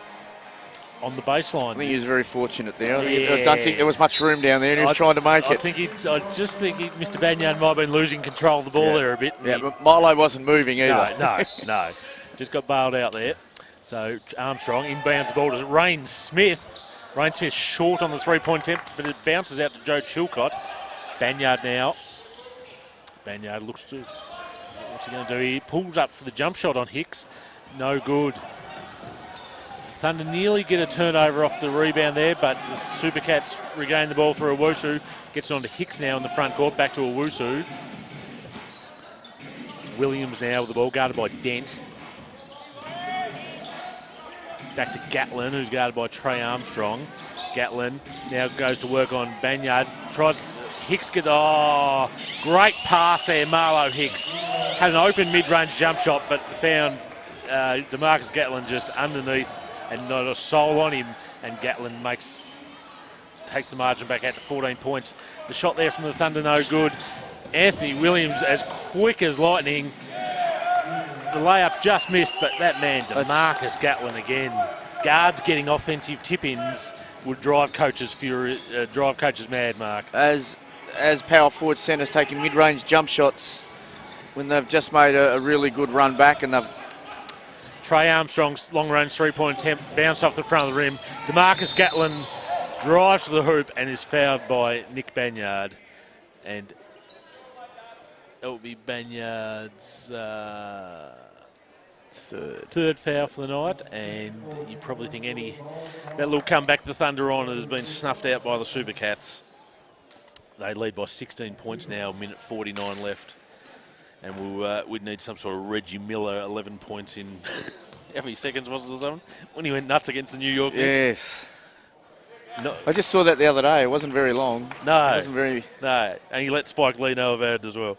on the baseline. I think he was very fortunate there. Yeah. I don't think there was much room down there, and he was trying to make it. I just think Mr. Banyard might have been losing control of the ball there a bit. Yeah, but Milo wasn't moving either. No. Just got bailed out there. So Armstrong inbounds the ball to Rain Smith. Rain Smith short on the three-point attempt, but it bounces out to Joe Chilcott. Banyard now. Banyard looks to... What's he going to do? He pulls up for the jump shot on Hicks. No good. Thunder nearly get a turnover off the rebound there, but the Supercats regain the ball through Owusu. Gets it on to Hicks now in the front court. Back to Owusu. Williams now with the ball, guarded by Dent. Back to Gatlin, who's guarded by Trey Armstrong. Gatlin now goes to work on Banyard. Hicks great pass there, Marlo Hicks. Had an open mid-range jump shot, but found DeMarcus Gatlin just underneath and not a soul on him, and Gatlin takes the margin back out to 14 points. The shot there from the Thunder, no good. Anthony Williams, as quick as lightning. The layup just missed, but that man, DeMarcus Gatlin again. Guards getting offensive tip-ins would drive coaches mad, Mark. As power forward centres taking mid-range jump shots when they've just made a really good run back, and they've... Trey Armstrong's long-range three-point attempt bounced off the front of the rim. DeMarcus Gatlin drives to the hoop and is fouled by Nick Banyard. And it will be Banyard's third foul for the night. And you probably think that little comeback the Thunder on has been snuffed out by the Supercats. They lead by 16 points now, minute 49 left. And we'd need some sort of Reggie Miller 11 points in how many seconds was it or something? When he went nuts against the New York Knicks. Yes. No. I just saw that the other day. It wasn't very long. No. It wasn't very... No. And he let Spike Lee know about it as well.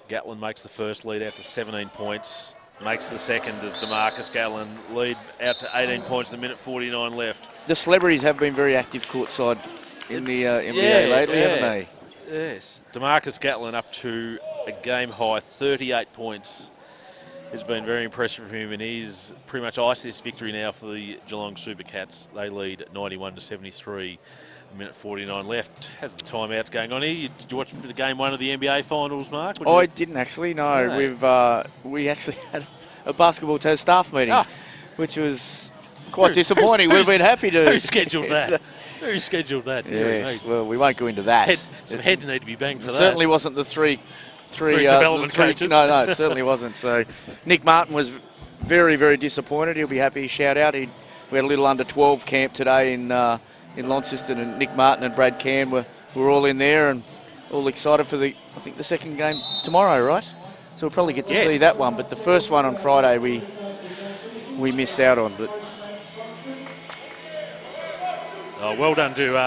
Gatlin makes the first, lead out to 17 points. Makes the second as DeMarcus Gatlin lead out to 18 points in the minute 49 left. The celebrities have been very active courtside in the NBA lately, haven't they? Yes. DeMarcus Gatlin up to a game high 38 points. Has been very impressive from him, and he's pretty much iced this victory now for the Geelong Supercats. They lead 91 to 73. Minute 49 left. Has the timeouts going on here? Did you watch the game one of the NBA Finals, Mark? I didn't actually. No, we actually had a basketball staff meeting, which was quite disappointing. We've been happy to. Who scheduled that? Who scheduled that? Yes. Well, we won't go into that. Some heads need to be banged for that. Certainly wasn't the three development coaches. No, it certainly wasn't. So Nick Martin was very, very disappointed. He'll be happy. Shout out. We had a little under 12 camp today in Launceston, and Nick Martin and Brad Cam were all in there and all excited for the second game tomorrow, right? So we'll probably get to see that one. But the first one on Friday we missed out on. But well done to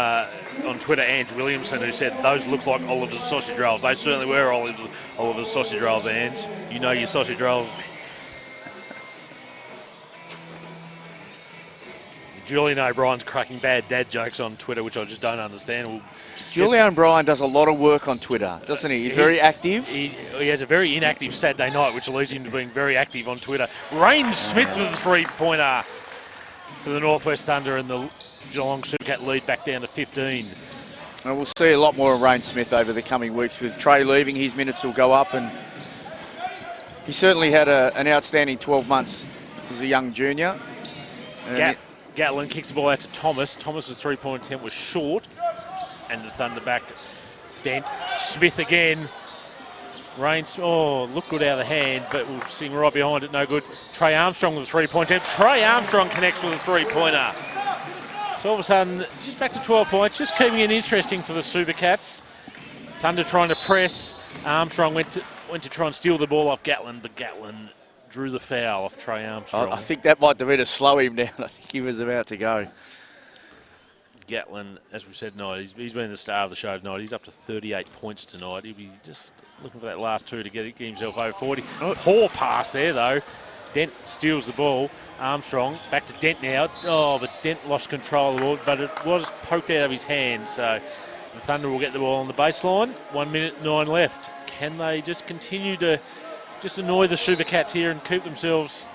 on Twitter, Ange Williamson, who said those look like Oliver's sausage rolls. They certainly were Oliver's sausage rolls, Ange. You know your sausage rolls. Julian O'Brien's cracking bad dad jokes on Twitter, which I just don't understand. Julian O'Brien does a lot of work on Twitter, doesn't he? He's very active. He has a very inactive Saturday night, which leads him to being very active on Twitter. Rain Smith with a three-pointer for the Northwest Thunder, and the Geelong Supercat lead back down to 15. And we'll see a lot more of Rain Smith over the coming weeks. With Trey leaving, his minutes will go up, and he certainly had an outstanding 12 months as a young junior. Gatlin kicks the ball out to Thomas. Thomas's three-point attempt was short. And the Thunder back. Dent. Smith again. Looked good out of the hand, but we'll sing right behind it. No good. Trey Armstrong with a three-point attempt. Trey Armstrong connects with a three-pointer. So all of a sudden, just back to 12 points. Just keeping it interesting for the Supercats. Thunder trying to press. Armstrong went to try and steal the ball off Gatlin, but Gatlin drew the foul off Trey Armstrong. I think that might have been to slow him down. I think he was about to go. Gatlin, as we said tonight, he's been the star of the show tonight. He's up to 38 points tonight. He'll be just looking for that last two to get himself over 40. Poor pass there, though. Dent steals the ball. Armstrong back to Dent now. But Dent lost control of the ball, but it was poked out of his hand. So the Thunder will get the ball on the baseline. 1 minute 9 left. Can they just continue to just annoy the Supercats here and keep themselves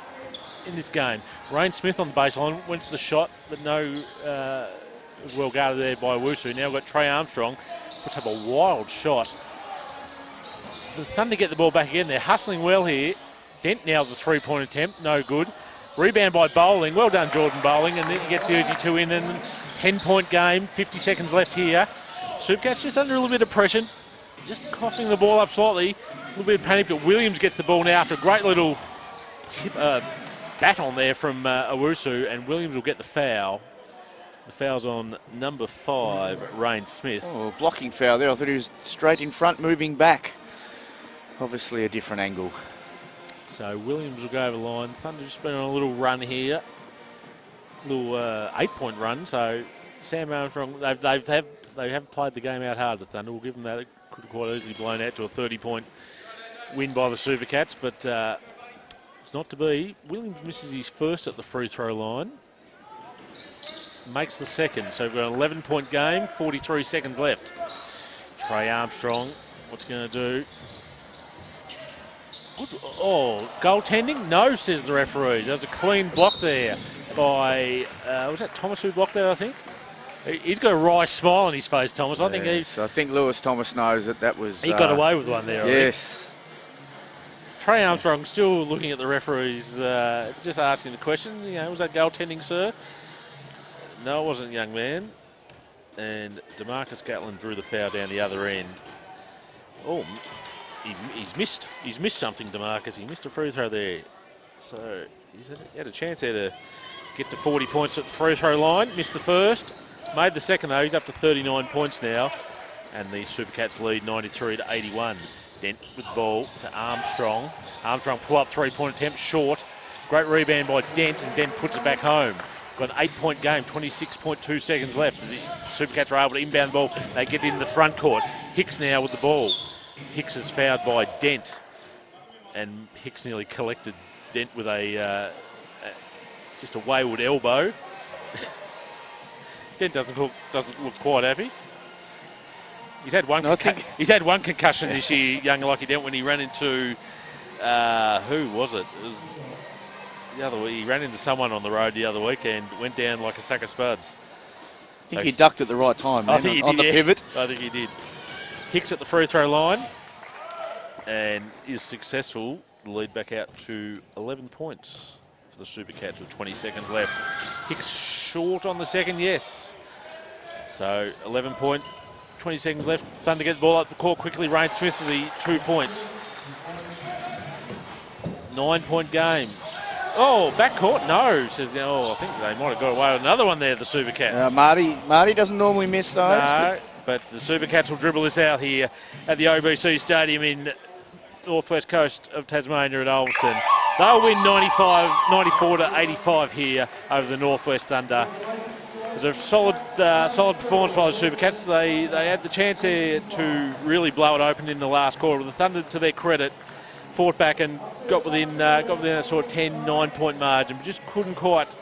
in this game? Rain Smith on the baseline went for the shot, but no. Was well guarded there by Wusu. Now we've got Trey Armstrong. Puts up a wild shot. The Thunder get the ball back again. They're hustling well here. Dent now with a three-point attempt. No good. Rebound by Bowling. Well done, Jordan Bowling. And then he gets the easy two in. And 10-point game. 50 seconds left here. Supercats just under a little bit of pressure. Just coughing the ball up slightly. A little bit of panic. But Williams gets the ball now after a great little bat on there from Owusu. And Williams will get the foul. The foul's on number 5, Rain Smith. Oh, blocking foul there. I thought he was straight in front, moving back. Obviously a different angle. So Williams will go over the line. Thunder just been on a little run here. Little 8-point run. So Sam Armstrong, they have played the game out hard, the Thunder. We'll give them that. It could have quite easily blown out to a 30-point win by the Supercats, but it's not to be. Williams misses his first at the free throw line. Makes the second. So we've got an 11-point game, 43 seconds left. Trey Armstrong, what's he going to do? Good. Oh, goaltending? No, says the referee. There's a clean block there by, was that Thomas who blocked that, I think? He's got a wry smile on his face, Thomas. Yes, I think Lewis Thomas knows that was... He got away with one there, yes. Trey Armstrong still looking at the referees, just asking the question, was that goaltending, sir? No, it wasn't, young man. And DeMarcus Gatlin drew the foul down the other end. Oh, he's missed. He's missed something, DeMarcus. He missed a free throw there. So he had a chance there to get to 40 points at the free throw line. Missed the first. Made the second, though. He's up to 39 points now. And the Supercats lead 93-81. Dent with the ball to Armstrong. Armstrong pull up three-point attempt, short. Great rebound by Dent, and Dent puts it back home. Got an 8-point game, 26.2 seconds left. The Supercats are able to inbound the ball. They get into the front court. Hicks now with the ball. Hicks is fouled by Dent, and Hicks nearly collected Dent with just a wayward elbow. Dent doesn't look quite happy. He's had one concussion this year, young Lockie Dent, when he ran into who was it? It was the other week. He ran into someone on the road the other weekend, went down like a sack of spuds. I think he ducked at the right time, man, on the pivot. I think he did. Hicks at the free throw line and is successful. The lead back out to 11 points for the Supercats with 20 seconds left. Hicks short on the second, yes. So 11 point, 20 seconds left. Thunder get the ball up the court quickly. Rain Smith for the 2 points. 9-point game. Oh, backcourt? No. Says, I think they might have got away with another one there, the Supercats. Marty doesn't normally miss those. No, but the Supercats will dribble this out here at the OBC Stadium in northwest coast of Tasmania at Ulverstone. They'll win 94-85 here over the Northwest Thunder. It was a solid performance by the Supercats. They had the chance there to really blow it open in the last quarter. The Thunder, to their credit, fought back and got within that sort of 10, 9-point margin, but just couldn't quite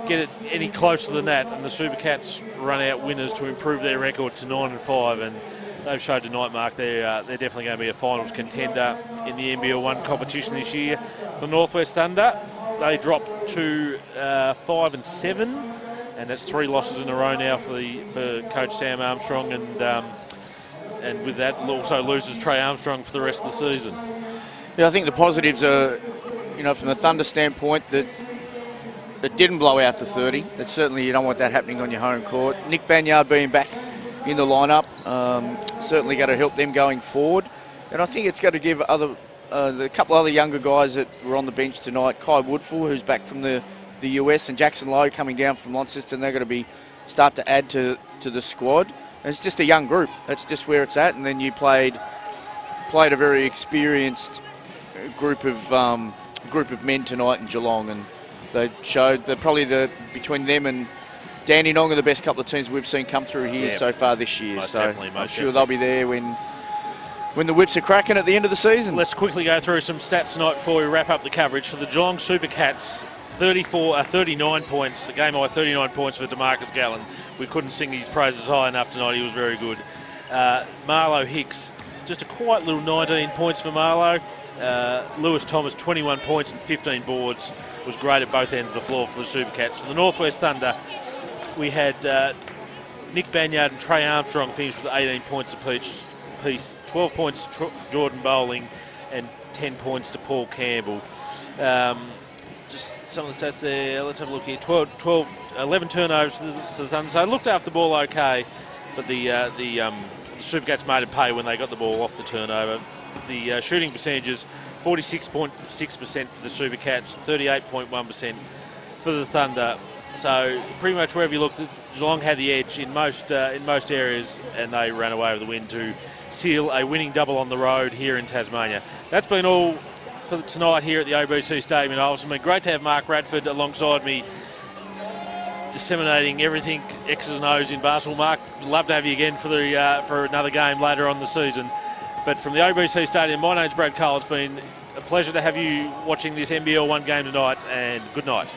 get it any closer than that. And the Supercats run out winners to improve their record to 9-5, and they've showed tonight, Mark, they're definitely going to be a finals contender in the NBL1 competition this year. For Northwest Thunder, they dropped to 5-7, and that's 3 losses in a row now for Coach Sam Armstrong, and with that also loses Trey Armstrong for the rest of the season. Yeah, I think the positives are, from the Thunder standpoint, that didn't blow out to 30. That certainly you don't want that happening on your home court. Nick Banyard being back in the lineup certainly going to help them going forward, and I think it's going to give the couple other younger guys that were on the bench tonight, Kai Woodfull, who's back from the US, and Jackson Lowe coming down from Launceston. They're going to start to add to the squad. And it's just a young group. That's just where it's at. And then you played a very experienced group of men tonight in Geelong, and they showed that probably between them and Dandenong are the best couple of teams we've seen come through here so far this year. I'm sure they'll be there when the whips are cracking at the end of the season. Let's quickly go through some stats tonight before we wrap up the coverage. For the Geelong Supercats, 39 points, a game high 39 points for DeMarcus Gatlin. We couldn't sing his praises high enough tonight. He was very good. Marlo Hicks, just a quiet little 19 points for Marlo. Lewis Thomas, 21 points and 15 boards. Was great at both ends of the floor for the Supercats. For the Northwest Thunder, we had Nick Banyard and Trey Armstrong finished with 18 points apiece. 12 points to Jordan Bowling and 10 points to Paul Campbell. Just some of the stats there. Let's have a look here. 11 turnovers for the Thunder. So they looked after the ball okay, but the Supercats made it pay when they got the ball off the turnover. The shooting percentages, 46.6% for the Supercats, 38.1% for the Thunder. So pretty much wherever you look, Geelong had the edge in most areas, and they ran away with the win to seal a winning double on the road here in Tasmania. That's been all for tonight here at the OBC Stadium in Ulverstone. It's been great to have Mark Radford alongside me, disseminating everything X's and O's in basketball. Mark, we'd love to have you again for another game later on the season. But from the OBC Stadium, my name's Brad Cole. It's been a pleasure to have you watching this NBL1 game tonight, and good night.